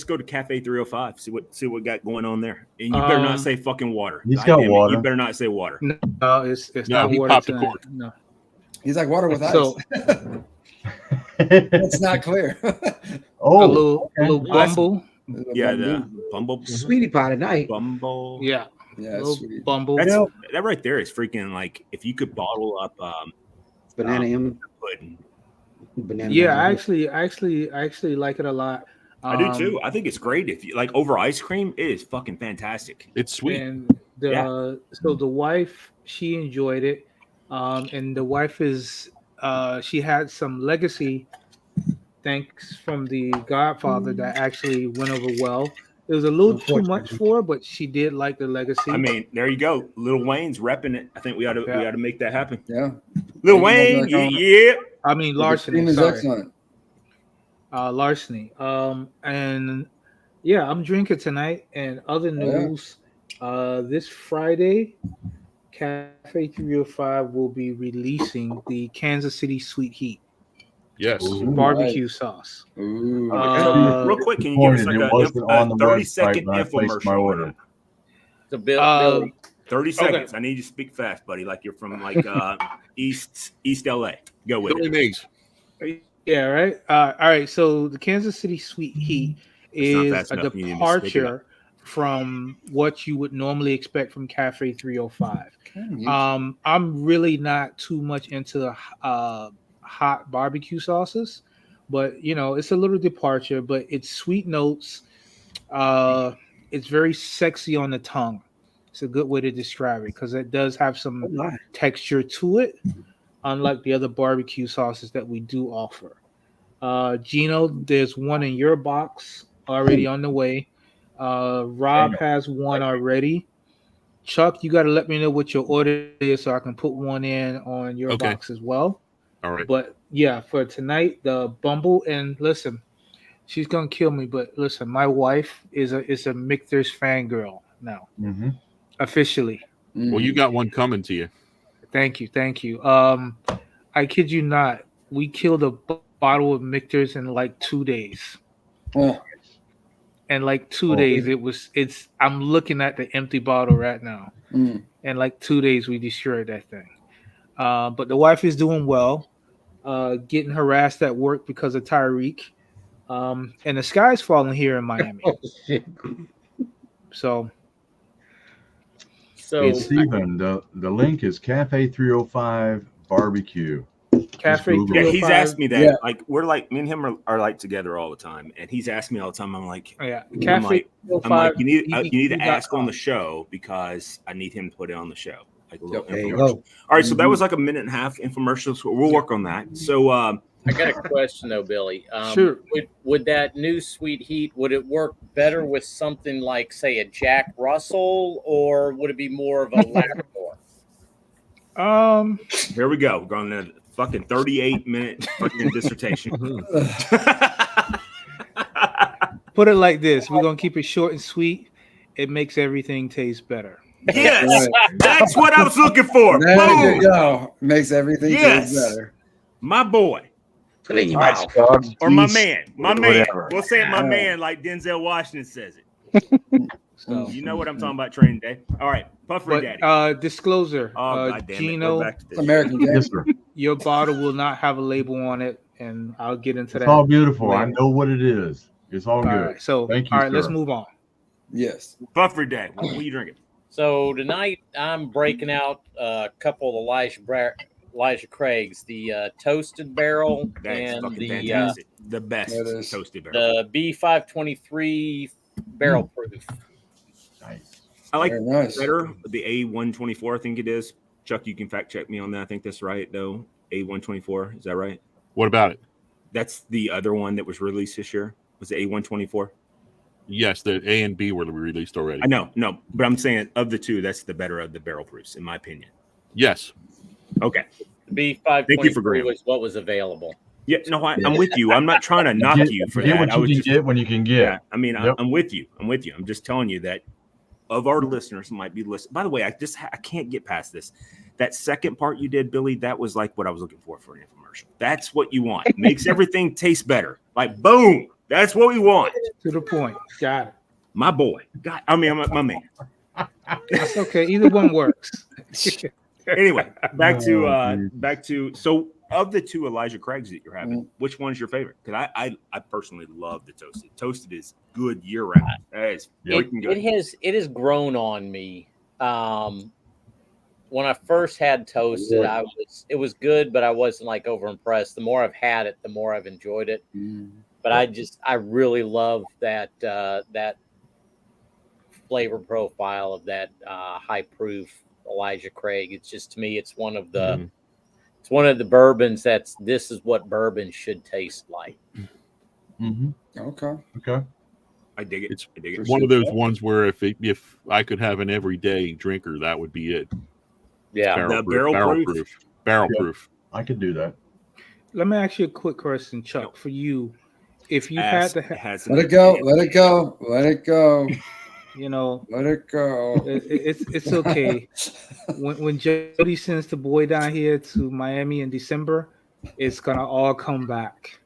go to Cafe 305. See what we got going on there. And you better not say fucking water. He's got water. You better not say water. No, it's not he water. Popped the cork. No. He's like water with ice. So it's not clear. a little Bumble. Yeah, the Bumble. Sweetie pie tonight. Bumble. Yeah. Yeah, Bumble. That right there is freaking like if you could bottle up Banana M. pudding. Banana. Yeah, I actually like it a lot. I do too. I think it's great if you like over ice cream. It is fucking fantastic. It's sweet. And so the wife, she enjoyed it. And the wife is she had some legacy thanks from the Godfather that actually went over well. It was a little too much for her, but she did like the legacy. I mean, there you go. Lil Wayne's repping it. I think we ought to make that happen. Yeah. Lil Wayne, yeah. I mean larceny. Excellent. Larceny. And yeah, I'm drinking tonight. And other news, this Friday, Cafe 305 will be releasing the Kansas City Sweet Heat. Yes. Barbecue sauce. Ooh. Real quick, can you give us like a 30-second infomercial? The bill. 30 seconds. I need you to speak fast, buddy, like you're from like East LA. Go with it. Yeah, right. All right. So the Kansas City Sweet Heat is a departure from what you would normally expect from Cafe 305. I'm really not too much into hot barbecue sauces, but it's a little departure, but it's sweet notes. It's very sexy on the tongue. It's a good way to describe it because it does have some texture to it, unlike the other barbecue sauces that we do offer. Gino, there's one in your box already on the way. Rob has one already. Chuck, you got to let me know what your order is so I can put one in on your box as well. All right. But yeah, for tonight, the Bumble, and listen, she's gonna kill me, but listen, my wife is a Michter's fangirl now, officially. Well, you got one coming to you. Thank you. I kid you not, we killed a bottle of Michter's in like 2 days. And like 2 days, I'm looking at the empty bottle right now. And like 2 days, we destroyed that thing. But the wife is doing well, getting harassed at work because of Tyreek. And the sky's falling here in Miami. So Stephen, the link is Cafe 305 Barbecue. Cafe 305. Yeah, he's asked me that. Yeah. Like we're like me and him are like together all the time, and he's asked me all the time. I'm like, Cafe 305. I'm like, you need to ask on the show because I need him to put it on the show. Like a little infomercial. All right, so that was like a minute and a half infomercial. So we'll work on that. So I got a question though, Billy. Sure. Would that new Sweet Heat, would it work better with something like, say, a Jack Russell, or would it be more of a Labrador? Here we go. We're going to fucking 38-minute fucking dissertation. Put it like this: we're gonna keep it short and sweet. It makes everything taste better. Yes, that's what I was looking for. There you go. Makes everything taste better. My boy. Or my man. We'll say it, my man, like Denzel Washington says it. So you know what I'm talking about, training day. All right, Puffery Daddy. Disclosure. Gino, American yes, sir. Your bottle will not have a label on it, and I'll get into that. It's all beautiful. I know what it is. It's all good. Right, so, thank you. All right, let's move on. Yes. Puffery Daddy, what are you drinking? So tonight I'm breaking out a couple of Elijah Craig's, the toasted barrel and the best toasted barrel. The B523 barrel proof. Nice. I like Very nice. better the A124. I think it is. Chuck, you can fact check me on that. I think that's right, though. A124. Is that right? What about it? That's the other one that was released this year. Was it A124? Yes, the A and B were released already. I know, no, but I'm saying of the two, that's the better of the barrel proofs, in my opinion. Yes. Okay. B523 Thank you for agreeing. was what was available. Yeah, no, I'm with you. I'm not trying to knock you for Get that. what I you would can just, get when you can get. yeah, I mean, Yep. I'm with you. I'm with you. I'm just telling you that of our listeners who might be listening. By the way, I can't get past this. That second part you did, Billy, that was like what I was looking for an infomercial. That's what you want. Makes everything taste better. Like, boom. That's what we want. To the point. Got it. My boy. God, I mean, my man. That's okay. Either one works. Anyway, back to so of the two Elijah Craigs that you're having, which one's your favorite? Because I personally love the toasted. Toasted is good year round. That is freaking good. It has grown on me. When I first had toasted, it was good, but I wasn't like over impressed. The more I've had it, the more I've enjoyed it. But I really love that flavor profile of that high proof Elijah Craig. It's just, to me, it's one of the bourbons this is what bourbon should taste like. Okay. I dig it. It's I dig it. one of those ones where if I could have an everyday drinker, that would be it. Yeah. Barrel proof. I could do that. Let me ask you a quick question, Chuck. For you, if you had to, let it go. you know, Let it go. it's okay. When Jody sends the boy down here to Miami in December, it's gonna all come back.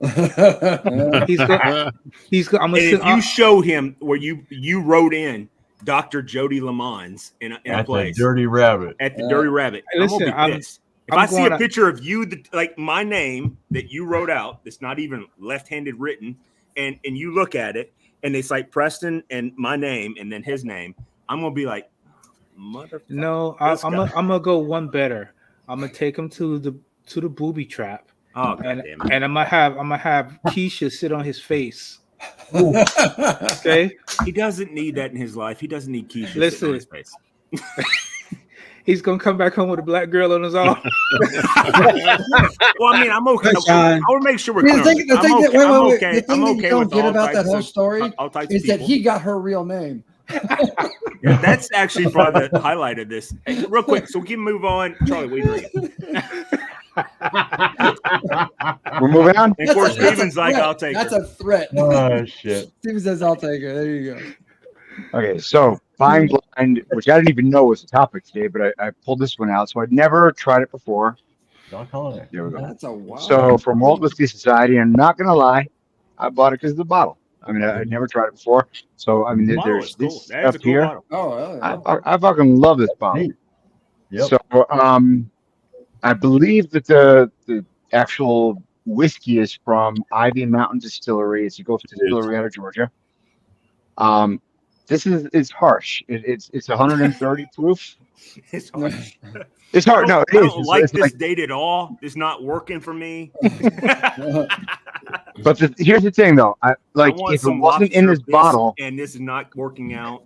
He's gonna. And if you show him where you wrote in Dr. Jody Lamons in a place Dirty Rabbit. at the Dirty Rabbit, Listen, I'm gonna be pissed. If I'm I see a going picture of you, like my name that you wrote out, that's not even left-handed written, and you look at it, and it's like Preston and my name, and then his name, I'm gonna be like, motherfucker. No, I'm gonna go one better. I'm gonna take him to the booby trap. Oh, and God damn it. I'm gonna have Keisha sit on his face. Okay, He doesn't need that in his life. He doesn't need Keisha Listen. sitting on his face. he's gonna come back home with a black girl on his arm. Well, I mean, I'm okay. I want to make sure we're The clear. thing that you okay don't with get all about that types whole of- story all types of is that people. he got her real name. Yeah, that's actually probably the highlight of this. Hey, real quick, so we can move on. Charlie, what do you think? We're moving on. And of course, That's a Steven's like, threat. I'll take That's her. a threat. Oh shit. Steven says, "I'll take it." There you go. Okay, so Flying Blind, which I didn't even know was a topic today, but I pulled this one out. So I'd never tried it before. Doc Holliday. There we go. That's a wow. So from World Whiskey Society, I'm not gonna lie, I bought it because of the bottle. I mean, I'd never tried it before. So I mean, Bottle there's is cool. this That is a stuff cool here. bottle. Oh, yeah. I fucking love this bottle. Neat. Yep. So I believe that the actual whiskey is from Ivy Mountain Distillery. It's a Gulf Distillery out of Georgia. This is harsh. It's 130 proof. It's hard. It's hard. No, it I is. don't It's like this like, date at all. It's not working for me. but here's the thing, though. I Like want if it some wasn't in this lobster bottle, and this is not working out.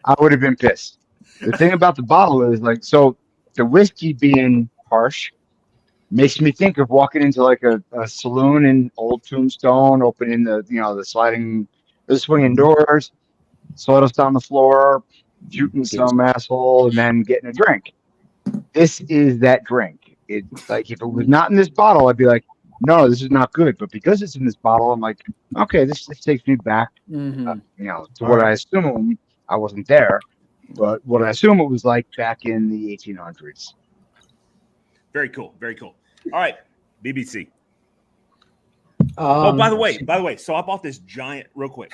I would have been pissed. The thing about the bottle is like, so the whiskey being harsh makes me think of walking into like a saloon in Old Tombstone, opening the swinging doors, sodas down the floor, shooting some asshole, and then getting a drink. This is that drink. It's like if it was not in this bottle, I'd be like, no, this is not good. But because it's in this bottle, I'm like, okay, this takes me back, to what I assume. I wasn't there, but what I assume it was like back in the 1800s. Very cool. Very cool. All right, BBC. By the way, so I bought this giant, real quick.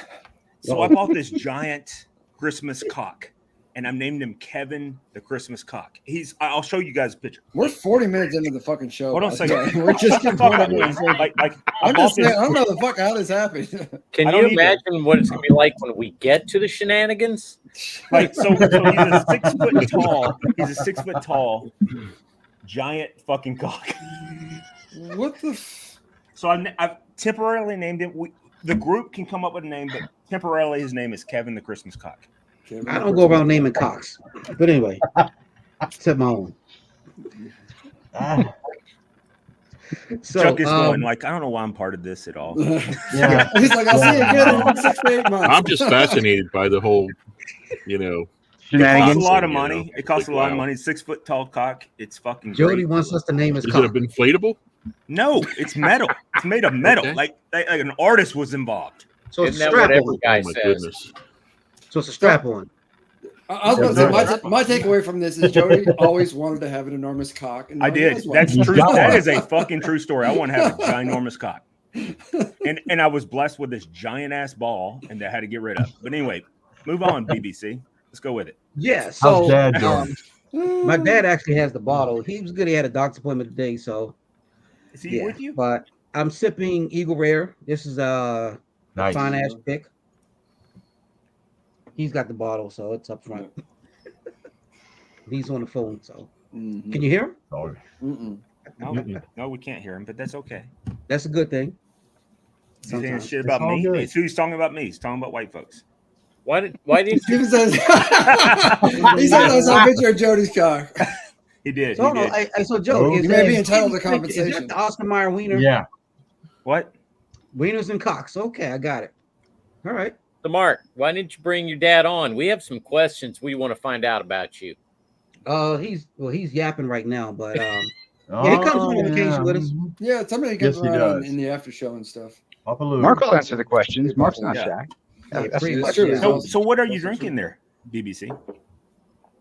So I bought this giant Christmas cock, and I named him Kevin the Christmas cock. I'll show you guys a picture. We're 40 minutes into the fucking show. Hold on a second. We're just getting I'm just saying, I don't know the fuck how this happened. Can you imagine what it's going to be like when we get to the shenanigans? Like, so he's a 6 foot tall. He's a 6 foot tall, giant fucking cock. What the? So I've temporarily named him. the group can come up with a name, but temporarily his name is Kevin the Christmas Cock. I don't go around naming cocks, but anyway, except my own. So, Chuck is going like, I don't know why I'm part of this at all. Yeah, he's like, I'll see you again in 6 to 8 months. I'm just fascinated by the whole, you know. It costs a lot of money. It costs a lot of money. 6 foot tall cock. It's fucking Jody great. wants us to name his Is cock. it inflatable? No, it's metal. It's made of metal. Okay. Like an artist was involved. So it's a Isn't that what strap every on. guy Oh my says? goodness. So it's a strap on. I was going to say my takeaway from this is Jody always wanted to have an enormous cock. And I did. That's true. That is a fucking true story. I want to have a ginormous cock, and I was blessed with this giant ass ball, and I had to get rid of. But anyway, move on, BBC. Let's go with it. Yeah. How's So Dad doing? my dad actually has the bottle. He was good. He had a doctor's appointment today, so Is he with you? But I'm sipping Eagle Rare. This is a Nice. fine ass pick. He's got the bottle, so it's up front. He's on the phone, so can you hear him? Oh, No, we can't hear him, but that's okay. That's a good thing. He's saying Sometimes. shit about It's all me. good. It's who he's talking about me. He's talking about white folks. Why didn't He says, he said I saw a picture of Jody's cock. He did. So, He did. so Joe, You is may that- be entitled to is that compensation. the Oscar Mayer wiener? yeah. What? Wieners and cocks. Okay, I got it. All right. So Mark, why didn't you bring your dad on? We have some questions we want to find out about you. He's yapping right now, but yeah, he comes on vacation with us. Yeah, somebody comes Yes, he around does. in the after show and stuff. Papa Lou. Mark will answer the questions. Mark's not Yeah. shy. Yeah, That's pretty the much, question. yeah. So what are you drinking there, BBC?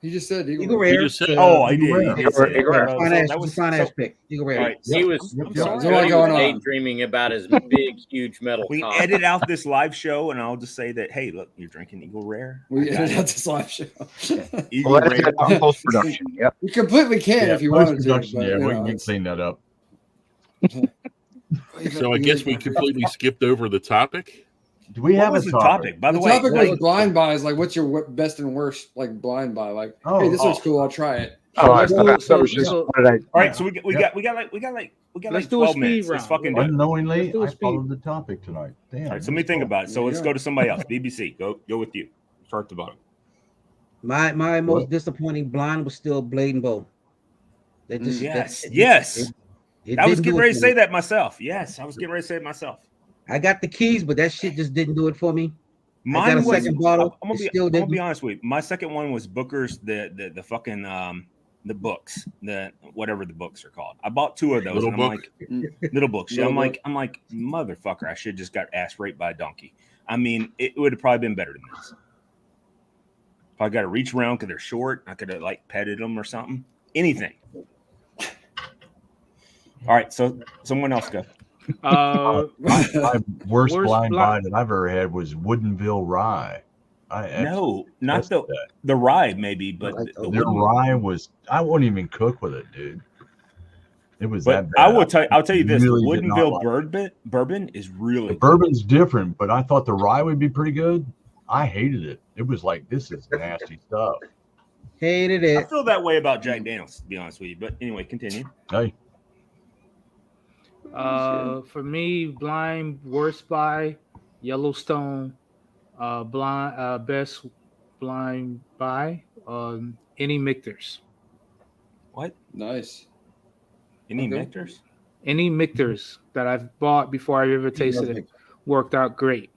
He just said Eagle Eagle Rare. You just said, Oh, I did. Eagle He Rare. did say Eagle Rare. that. Fine So ass, that was fine so- ass pick. Eagle Rare. All right, He was, Yep, I'm yep. sorry. So what Jody going was on? daydreaming about his big, huge metal We cock. edit out this live show, and I'll just say that, hey, look, you're drinking Eagle Rare. We I got edited it. out this live show. Eagle Well, that's Rare. good post production. Yep. You completely can if you wanted to. Post-production, But, yeah, you we know, can it's- clean that up. so I guess we completely skipped over the topic. Do we What have was a the topic? By The the way, topic like, was blind buys. Like, what's your best and worst like blind buy? Like, Oh, hey, this looks oh. cool. I'll try it. Oh, I let's thought do- that was just so- what did I? all right, so we Yeah. got like Let's like do a 12 speed minutes. Let's round. fucking do it. Unknowingly, Let's do a I speed. followed the topic tonight. Damn. All right, so let me think about it. So There you let's go. go to somebody else. BBC, go with you. Start at the bottom. My most What? disappointing blind was still Blade and Bow. They just Yes. it I was didn't getting do it ready to for say me. that myself. Yes, I was getting ready to say it myself. I got the keys, but that shit just didn't do it for me. I got Mine a was. second bottle. I'm gonna It be. still I'm gonna didn't. be honest with you. My second one was Booker's the fucking the books, the whatever the books are called. I bought 2 of those. Little and I'm book? like, little books. Yeah, Little I'm like motherfucker. I should just got ass raped by a donkey. I mean, it would have probably been better than this. If I got to reach around because they're short, I could have like petted them or something. Anything. All right, so someone else go. My worst Worst blind buy blind- that I've ever had was Woodinville Rye. No, not That's the rye, maybe, but I like the those. Their wooden- rye was, I wouldn't even cook with it, dude. It was But that bad. I will tell you, I'll tell you this: really the did not Woodinville like bourbon is really The good. bourbon's different, but I thought the rye would be pretty good. I hated it. It was like, this is nasty stuff. Hated I it. feel that way about Jack Daniels, to be honest with you. But anyway, continue. Hey, For me, blind worst buy, Yellowstone. Best blind buy, any Michters. What? Nice. Any Okay. Michters? Any Michters that I've bought before I ever tasted it worked out great.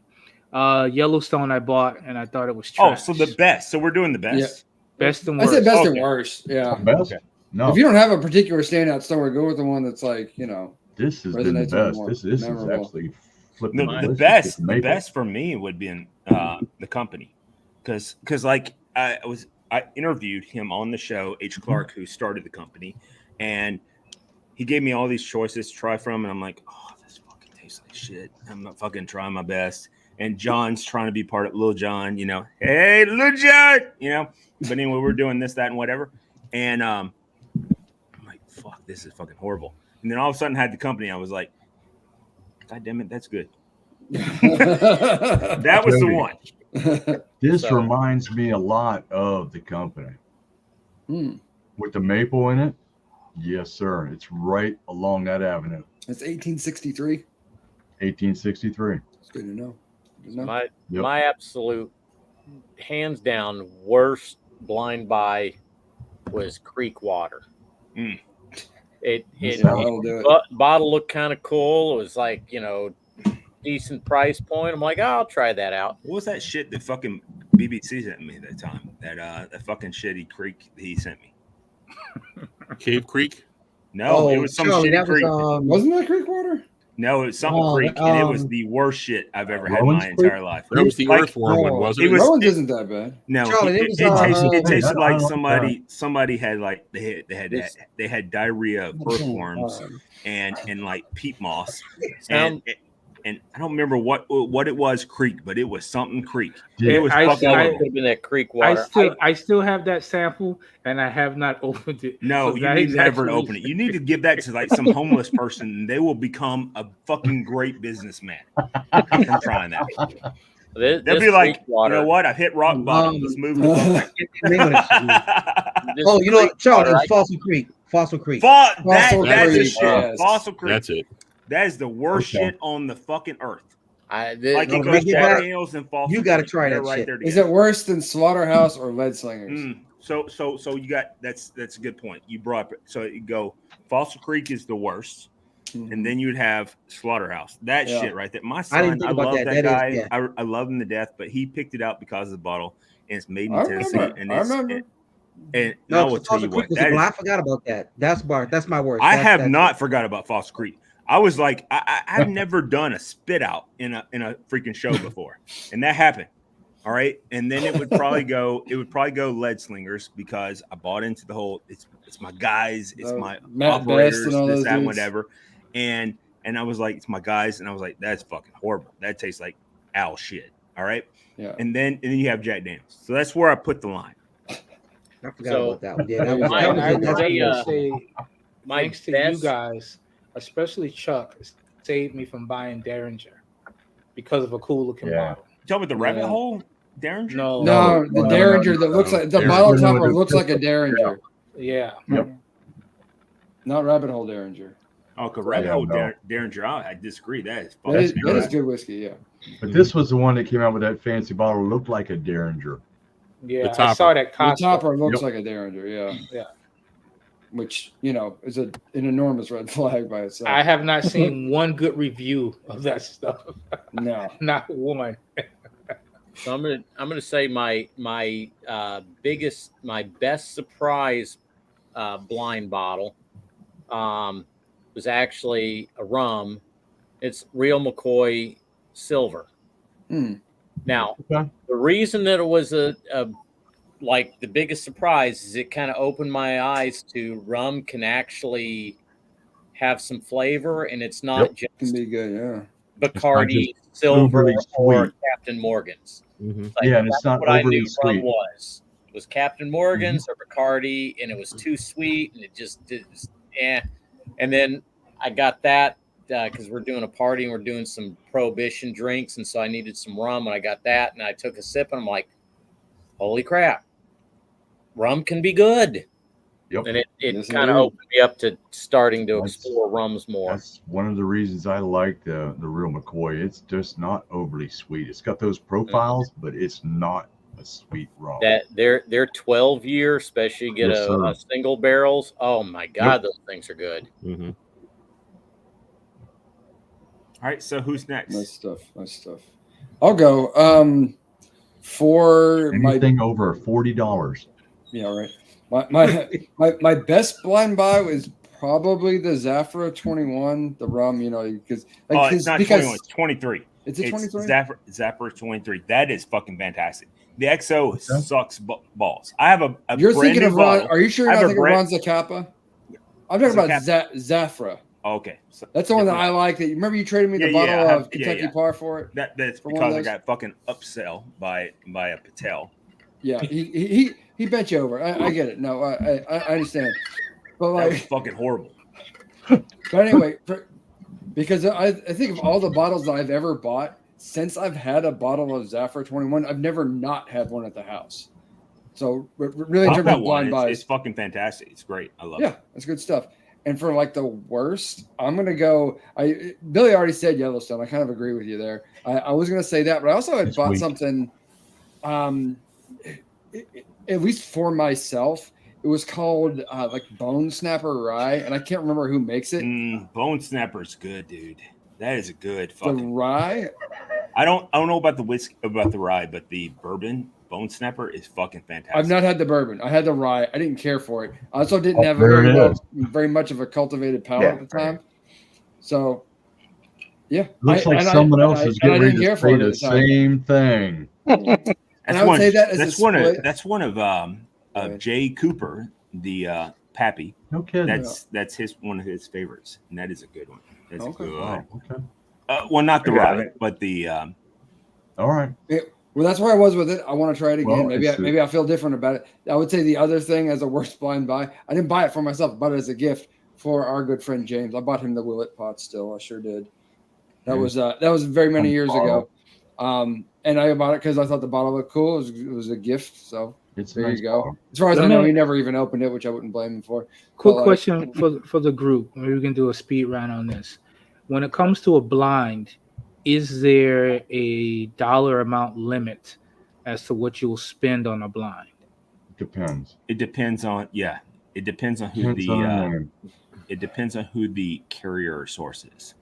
Yellowstone I bought and I thought it was Oh, trash. so the best. So we're doing the best. best and I worst. said best Okay. and worst. Yeah. best? Okay. No, If you don't have a particular standout store, go with the one that's like, you know, this has been the resonates with best. more. This is Memorable. actually flipping The delicious with best maple. for me would be in the company, because like I interviewed him on the show, H. Clark, who started the company, and he gave me all these choices to try from, and I'm like, oh, this fucking tastes like shit. I'm not fucking trying my best. And John's trying to be part of Lil John, you know. Hey, Lil John, you know. But anyway, we're doing this, that, and whatever. And I'm like, fuck, this is fucking horrible. And then all of a sudden, I had the company. I was like, God damn it, that's good. That was the one. This So- reminds me a lot of the company Hmm. with the maple in it. Yes, sir. It's right along that avenue. It's 1863. 1863. It's good to know. Good to know. My absolute hands down worst blind buy was creek water. Bottle looked kind of cool. It was like, decent price point. I'm like, I'll try that out. What was that shit that fucking BBC sent me that time? That fucking shitty creek he sent me. Cave Creek? No, it was some Charlie, shitty creek. Wasn't that creek water? No, it was something creek, and it was the worst shit I've ever had in my entire life. That was the earthworm one, wasn't it? Rowan's isn't that bad. No, Charlie, it tasted like somebody had like they had diarrhea of earthworms and like peat moss, and I don't remember what it was creek, but it was something creek. It was fucking in that creek water. I still have that sample, and I have not opened it. No, you need never to open it. You need to give that to like some homeless person, and they will become a fucking great businessman from trying that. They'll be like, you know what? I've hit rock bottom. Let's move the Oh, you know what, Charlie? It's Fossil Creek. Fossil Creek. That's the shit. Yes. Fossil Creek. That's it. That is the worst shit on the fucking earth. Like it goes Jack Daniels and Fossil. You got to Creek. try They're that right shit. there Is it worse than Slaughterhouse or Lead Slingers? So you got that's a good point. You brought up, so you go Fossil Creek is the worst, and then you'd have Slaughterhouse. That shit right there. My son, I love that guy. I love him to death, but he picked it out because of the bottle, and it's made in Tennessee. And I remember. And I will tell you what, I forgot about that. That's my worst. I have not forgot about Fossil Creek. I was like, I've never done a spit out in a freaking show before, and that happened. All right, and then it would probably go Lead Slingers because I bought into the whole. It's my guys, it's my operators, this, that, whatever, and I was like, it's my guys, and I was like, that's fucking horrible. That tastes like owl shit. All right, yeah, and then you have Jack Daniels. So that's where I put the line. I forgot about that one. Yeah, thanks to you guys, especially Chuck, saved me from buying Derringer because of a cool looking bottle. You talking about the rabbit hole Derringer? No, the Derringer that looks like the bottle topper looks like a Derringer. Yeah. Yep. Not rabbit hole Derringer. Oh, because rabbit hole Derringer, I disagree. That is good whiskey, yeah. But this was the one that came out with that fancy bottle, looked like a Derringer. Yeah, I saw that. The topper looks like a Derringer, yeah. Which, is an enormous red flag by itself. I have not seen one good review of that stuff. No, not one. So I'm gonna say my best surprise blind bottle was actually a rum. It's Real McCoy Silver. Now, the reason that it was like the biggest surprise is it kind of opened my eyes to rum can actually have some flavor, and it's not just can be good, Bacardi Silver or Captain Morgan's. And it's not what overly I knew sweet. rum was Captain Morgan's or Bacardi, and it was too sweet, and it just did. And then I got that because we're doing a party and we're doing some prohibition drinks, and so I needed some rum, and I got that, and I took a sip, and I'm like, holy crap, rum can be good. Yep. And it kind of opened me up to starting to explore rums more. That's one of the reasons I like the Real McCoy. It's just not overly sweet. It's got those profiles, but it's not a sweet rum. That they're 12-year, especially get a single barrels. Oh my God, those things are good. Mm-hmm. All right, so who's next? Nice stuff. I'll go. For anything over $40. Yeah, right. My best blind buy was probably the Zafra 21, the rum, because it's not 21, it's 23. Is it 23? Zafra 23. That is fucking fantastic. The XO sucks balls. I have a You're brand thinking new of Ron? bottle. Are you sure you're not thinking of Ron Zacapa? I'm talking about Zafra. Oh, okay, so that's the one that I like. That remember you traded me the bottle of Kentucky Par for it. That's because I got fucking upsell by a Patel. Yeah, he bent you over. I get it. No, I understand. But that was fucking horrible. But anyway, because I think of all the bottles that I've ever bought since I've had a bottle of Zafra 21, I've never not had one at the house. So really, in terms of blind buys, it's fucking fantastic. It's great. I love it. Yeah, it's good stuff. And for like the worst, I'm gonna go. Billy already said Yellowstone. I kind of agree with you there. I was gonna say that, but I also had bought something. At least for myself, it was called like Bone Snapper Rye, and I can't remember who makes it. Bone Snapper's good, dude. That is a good fucking the rye. I don't know about the whiskey, about the rye, but the bourbon Bone Snapper is fucking fantastic. I've not had the bourbon. I had the rye. I didn't care for it. I also didn't have very much of a cultivated palate at the time. So, yeah. Looks like someone else is getting ready to say the same thing. And I would say that as that's one of Jay Cooper, the Pappy. No kidding. That's one of his favorites, and that is a good one. That's good. Wow. Okay. Well, not the rye, but the. All right. Well, that's where I was with it. I want to try it again. Well, maybe I feel different about it. I would say the other thing as a worst blind buy, I didn't buy it for myself. I bought it as a gift for our good friend James. I bought him the Willet pot still. I sure did. That was very many years ago. And I bought it because I thought the bottle looked cool. It was a gift. So there you go. As far as I know, he never even opened it, which I wouldn't blame him for. Quick question for the group. Maybe we can do a speed round on this. When it comes to a blind, is there a dollar amount limit as to what you will spend on a blind? Depends. It depends on It depends on who it depends on who the carrier source is.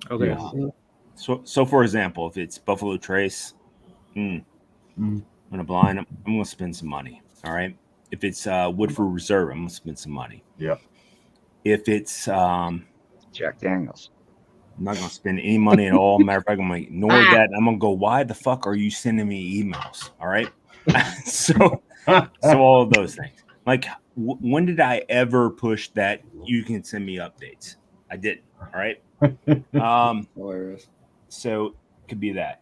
Okay. Yeah. So for example, if it's Buffalo Trace, on a blind, I'm going to spend some money. All right. If it's Woodford Reserve, I'm going to spend some money. Yeah. If it's Jack Daniels, I'm not going to spend any money at all. Matter of fact, I'm going to ignore that. I'm going to go, why the fuck are you sending me emails? All right. So all of those things. Like, when did I ever push that you can send me updates? I didn't. All right. Hilarious. So it could be that.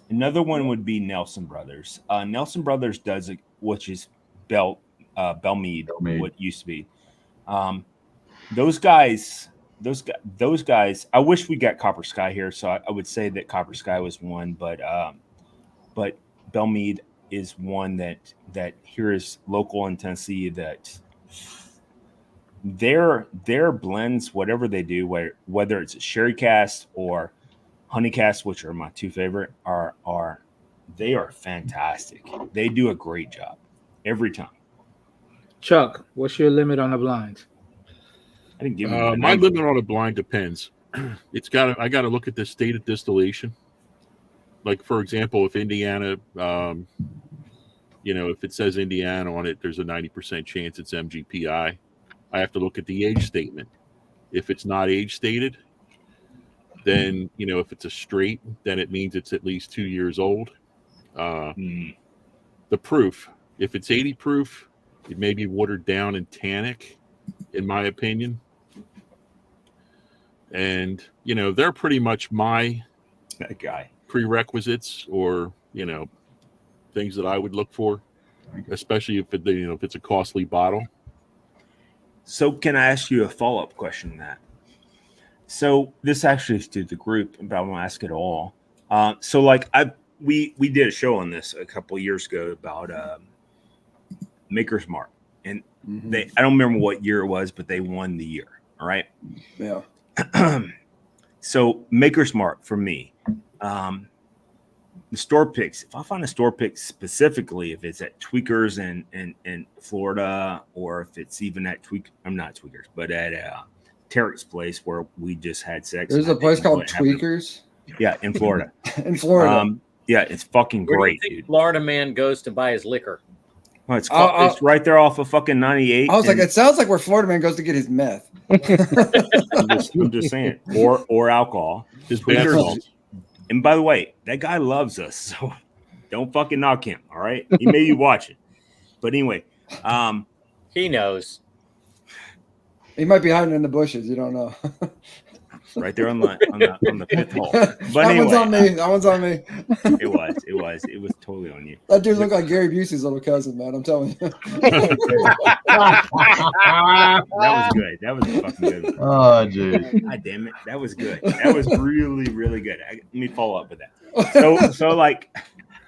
Another one would be Nelson Brothers. Nelson Brothers does it, which is Bellmead, what used to be. Those guys. I wish we got Copper Sky here, so I would say that Copper Sky was one, but Bellmead is one that here is local in Tennessee. That their blends, whatever they do, whether it's a sherry cast or honey cast, which are my two favorite, are fantastic. They do a great job every time. Chuck, what's your limit on the blinds? I didn't give my limit on a blind depends. I got to look at the state of distillation. Like, for example, if Indiana, if it says Indiana on it, there's a 90% chance it's MGPI. I have to look at the age statement. If it's not age stated, then, if it's a straight, then it means it's at least 2 years old. The proof, if it's 80 proof, it may be watered down and tannic, in my opinion. And, they're pretty much my prerequisites or, things that I would look for, especially if it's a costly bottle. So can I ask you a follow-up question on that? So this actually is to the group, but I won't ask it all. So like we did a show on this a couple of years ago about Maker's Mark, and I don't remember what year it was, but they won the year. All right. Yeah. So Maker's Mark for me, the store picks. If I find a store pick specifically, if it's at Tweakers in Florida, or if it's even at I'm not Tweakers, but at Tarek's place where we just had sex. There's a place called Tweakers. Yeah, in Florida. In Florida. Yeah, it's fucking great, dude. Florida man goes to buy his liquor. Well, it's right there off of fucking 98. I was like, it sounds like where Florida man goes to get his meth. I'm just saying, or alcohol. And by the way, that guy loves us, so don't fucking knock him. All right, he may be watching, but anyway, he knows. He might be hiding in the bushes. You don't know. Right there on the fifth hole. But that anyway, one's on me. It was totally on you. That dude looked like Gary Busey's little cousin, man. I'm telling you. That was good. That was fucking good. Oh, dude. God damn it. That was good. That was really, really good. Let me follow up with that. So like,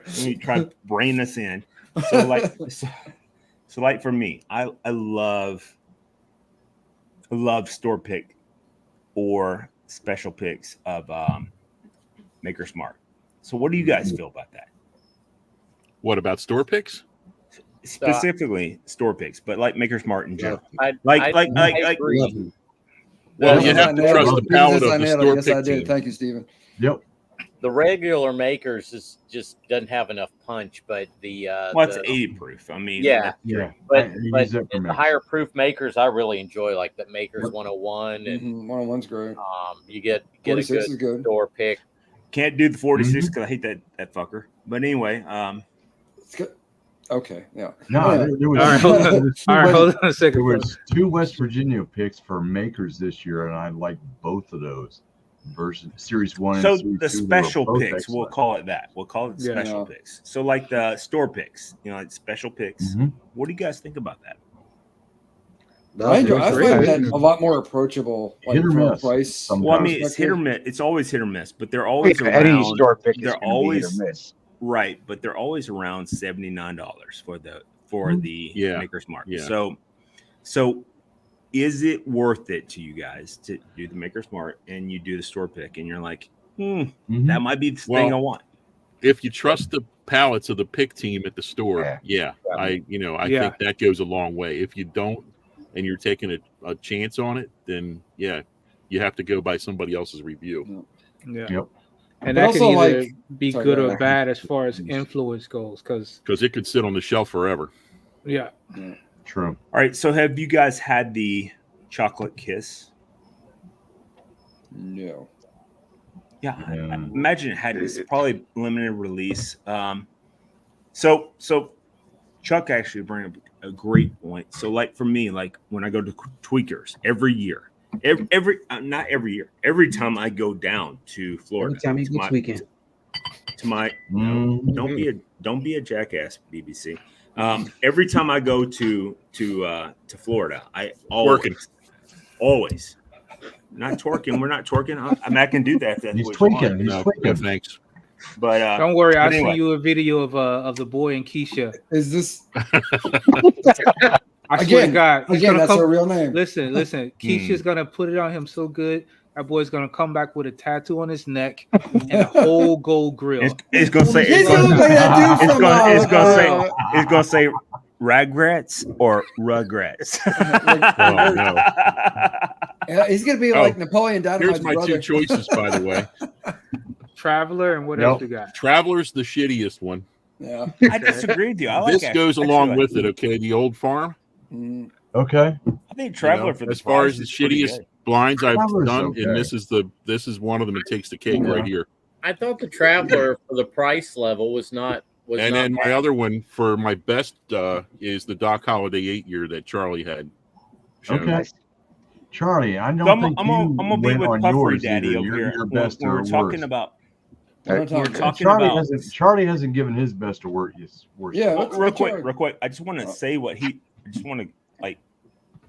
let me try to brain this in. So like for me, I love love store pick or special picks of Maker's Mark. So what do you guys feel about that? What about store picks? Specifically store picks, but like Maker's Mark in general. I agree. Well, you have to trust the palate of the store pick. Yes, I did. Thank you, Steven. Yep. The regular Makers just doesn't have enough punch, but it's 80 proof. I mean, yeah. But the higher proof Makers, I really enjoy, like the Makers 101, and 101's great. You get a good store pick. Can't do the 46 because I hate that fucker. But anyway, it's good. Okay, yeah. No, there was, hold on a second. There was 2 West Virginia picks for Makers this year, and I liked both of those versus Series 1 so and Series 2. The special picks, we'll call it that. We'll call it special picks. So like the store picks, like special picks. What do you guys think about that? I find that a lot more approachable, like hit or miss. Price. Well, I mean, it's hit or miss. It's always hit or miss, but they're always around. Any store pick is they're always hit or miss. Right, but they're always around $79 for the Maker's Mark. Yeah. So is it worth it to you guys to do the Maker's Mark and you do the store pick and you're like, that might be the thing I want? If you trust the palates of the pick team at the store, I think that goes a long way. If you don't and you're taking a chance on it, then you have to go by somebody else's review. Yeah. Yep. And that can either be good or bad as far as influence goes, because it could sit on the shelf forever. Yeah. True. All right. So have you guys had the chocolate kiss? No. Yeah. I imagine it had. It's probably limited release. So Chuck actually bring up a great point. So like for me, like when I go to Tweakers every year. Not every year. Every time I go down to Florida, every time you go tweaking. Don't be a jackass, BBC. Every time I go to Florida, I always not twerking. We're not twerking. I can do that. He's tweaking. He's tweaking. Thanks. But don't worry, I'll send you a video of the boy and Keisha. Is this? I swear to God. That's her real name. Listen. Keisha's gonna put it on him so good. That boy's gonna come back with a tattoo on his neck and a whole gold grill. It's gonna say Ragrats or Rugrats. He's gonna be like Napoleon Dynamite's Here's my brother. 2 choices, by the way. Traveler and what else we got? Traveler's the shittiest one. Yeah, I disagree with you. This goes along with it. Okay, the Old Farm. Okay. I think Traveler for as far as the shittiest blinds I've done, and this is one of them that takes the cake right here. I thought the Traveler for the price level was not. And then my other one for my best is the Doc Holliday 8-year that Charlie had shown. Okay. Charlie, I don't think I'm gonna be with Puffery Daddy over here. Your best we're talking about. Charlie hasn't given his best or worst. Yeah, real quick. I just want to say I just want to like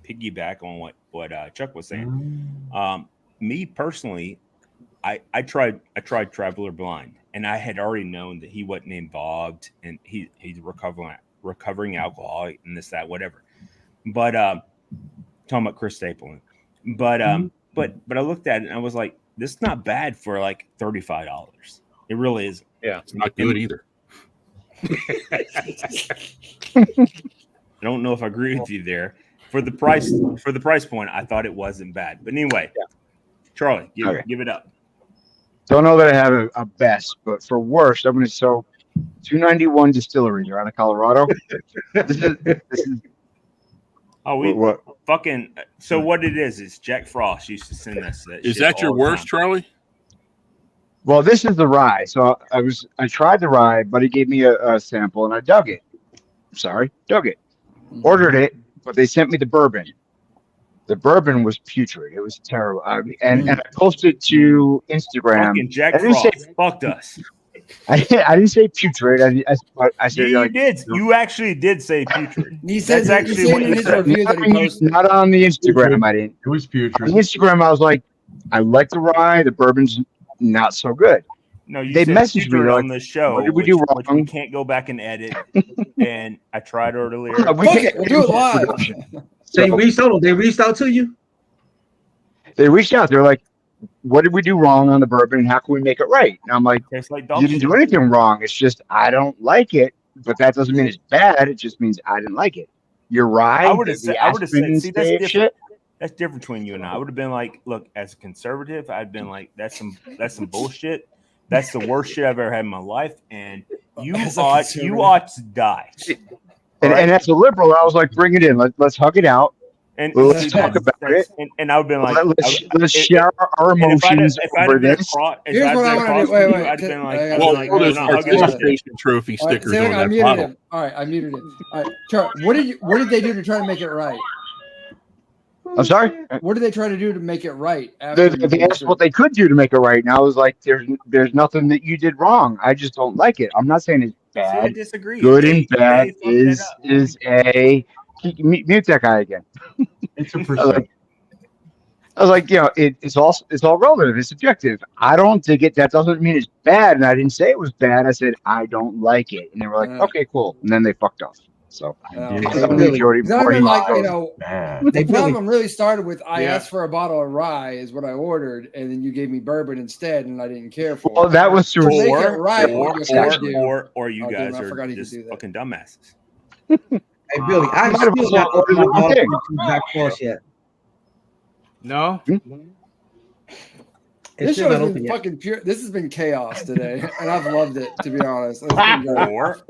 piggyback on what Chuck was saying. Me personally, I tried Traveler blind, and I had already known that he wasn't involved, and he's recovering alcoholic and this, that, whatever. But talking about Chris Stapleton, but I looked at it and I was like, this is not bad for like $35. It really isn't. Yeah, it's not good either. I don't know if I agree with you there. For the price point, I thought it wasn't bad. But anyway, Charlie, give it up. Don't know that I have a best, but for worst, I'm going to sell 291 distilleries out of Colorado. this is what fucking. So what it is Jack Frost used to send us that. Is that your worst, Charlie? Well, this is the rye. So I tried the rye, but he gave me a sample and I dug it. Ordered it, but they sent me the bourbon. The bourbon was putrid. It was terrible. And I posted to Instagram. Fucking Jack Frost fucked us. I didn't say putrid. I said you did. You actually did say putrid. He said that's actually what you said. Not on the Instagram. I didn't. It was putrid. On Instagram, I was like, I like the rye. The bourbon's not so good. No, they messaged me on the show. What did we do wrong? Which we can't go back and edit. And I tried earlier. We'll do it live. So they reached out to you? They reached out. They're like, what did we do wrong on the bourbon and how can we make it right? And I'm like, you didn't do anything wrong. It's just I don't like it, but that doesn't mean it's bad. It just means I didn't like it. You're right. I would have said, see, that's different. Shit. That's different between you and I would have been like, look, as a conservative, I'd been like, that's some bullshit. That's the worst shit I've ever had in my life, and you ought to die. And as a liberal, I was like, bring it in. Let's hug it out. And let's talk about it. And I would have been like, let's share our emotions over this. Here's what I want to do. Wait. I'd been like, there's participation trophy stickers on that bottle. All right, I muted him. All right, Charlie, what did they do to try to make it right? I'm sorry? What did they try to do to make it right? They asked what they could do to make it right. And I was like, there's nothing that you did wrong. I just don't like it. I'm not saying it's bad. See, I disagree. Good and bad is a... Mute that guy again. It's a percent. I was like, it's all relative. It's subjective. I don't dig it. That doesn't mean it's bad. And I didn't say it was bad. I said, I don't like it. And they were like, okay, cool. And then they fucked off. So the problem really started with I asked for a bottle of rye is what I ordered, and then you gave me bourbon instead, and I didn't care for. Well, that was true. Or you guys are just fucking dumbasses. Hey Billy, I'm still not ordered my bottle from Jack Frost yet. No. This show has been fucking pure. This has been chaos today, and I've loved it, to be honest. It's been it's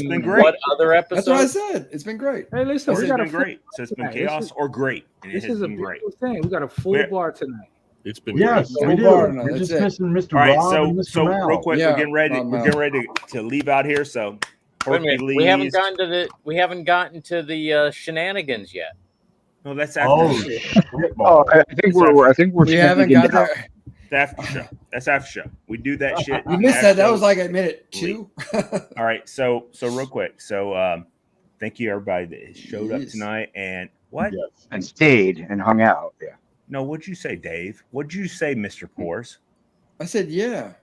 been great. What other episode? That's what I said. It's been great. Hey, listen, it's been great. So it's been chaos or great. This is a beautiful thing. We got a full bar tonight. It's been great. We do. We're just missing Mr. All right, Rob so real quick, we're getting ready. We're getting ready to leave out here. So wait a minute. We haven't gotten to the shenanigans yet. No, that's after I think we're. We haven't got there. After show. That's after show. We do that shit. You missed that. That was like a minute 2. All right. So real quick. So thank you everybody that showed up tonight and what? Yes. And stayed and hung out. Yeah. No, what'd you say, Dave? What'd you say, Mr. Pores? I said yeah.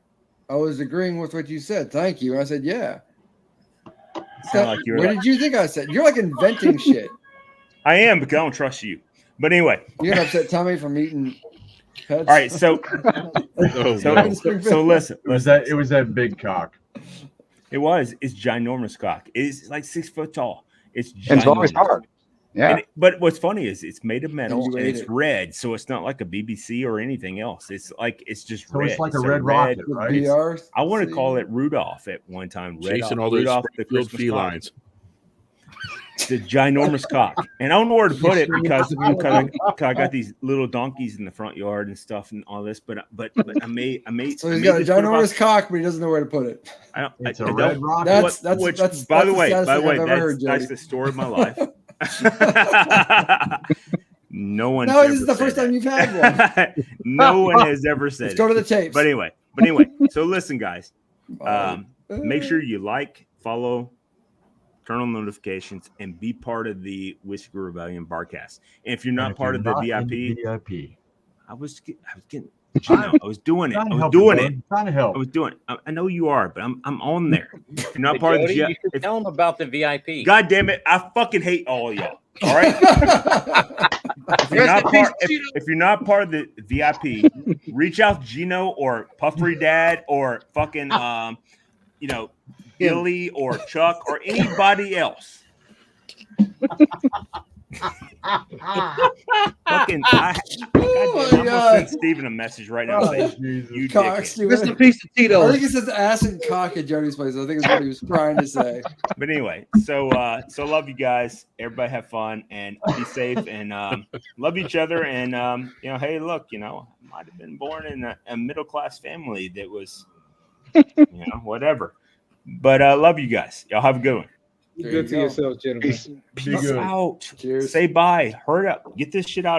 I was agreeing with what you said. Thank you. I said yeah. Like what did you think I said? You're like inventing shit. I am because I don't trust you. But anyway, you're gonna upset Tommy from eating pets. All right, so listen. It was that big cock. It was. It's ginormous cock. It's like 6 foot tall. It's always hard. Yeah. But what's funny is it's made of metal and it's red, so it's not like a BBC or anything else. It's just red. It's like a red rocket, right? I want to call it Rudolph at one time. Chasing all those Springfield felines. The ginormous cock, and I don't know where to put it because I got these little donkeys in the front yard and stuff and all this. But I made. So he's got a ginormous cock, but he doesn't know where to put it. It's a red rocket. That's by the way, that's the story of my life. No one. No, this is the first time you've had one. No one has ever said. Let's go to the tapes. But anyway. So listen, guys. Make sure you like, follow, turn on notifications, and be part of the Whiskey Rebellion Barcast. And if you're not part of the VIP, I was getting. I was doing it. I was doing it. Trying to help. I was doing it. I know you are, but I'm on there. If you're not part of the VIP, you should tell them about the VIP. God damn it! I fucking hate all of y'all. All right. If you're not part of the VIP, reach out to Gino or Puffery Dad or fucking Billy or Chuck or anybody else. Fucking I send Steven a message right now saying you Just a piece of Tito. I think it says ass and cock at Jody's place. I think it's what he was trying to say. But anyway, so love you guys. Everybody have fun and be safe and love each other. And hey, look, I might have been born in a middle class family that was whatever. But love you guys. Y'all have a good one. Be good to yourselves, gentlemen. Peace out. Cheers. Say bye. Hurry up. Get this shit out of here.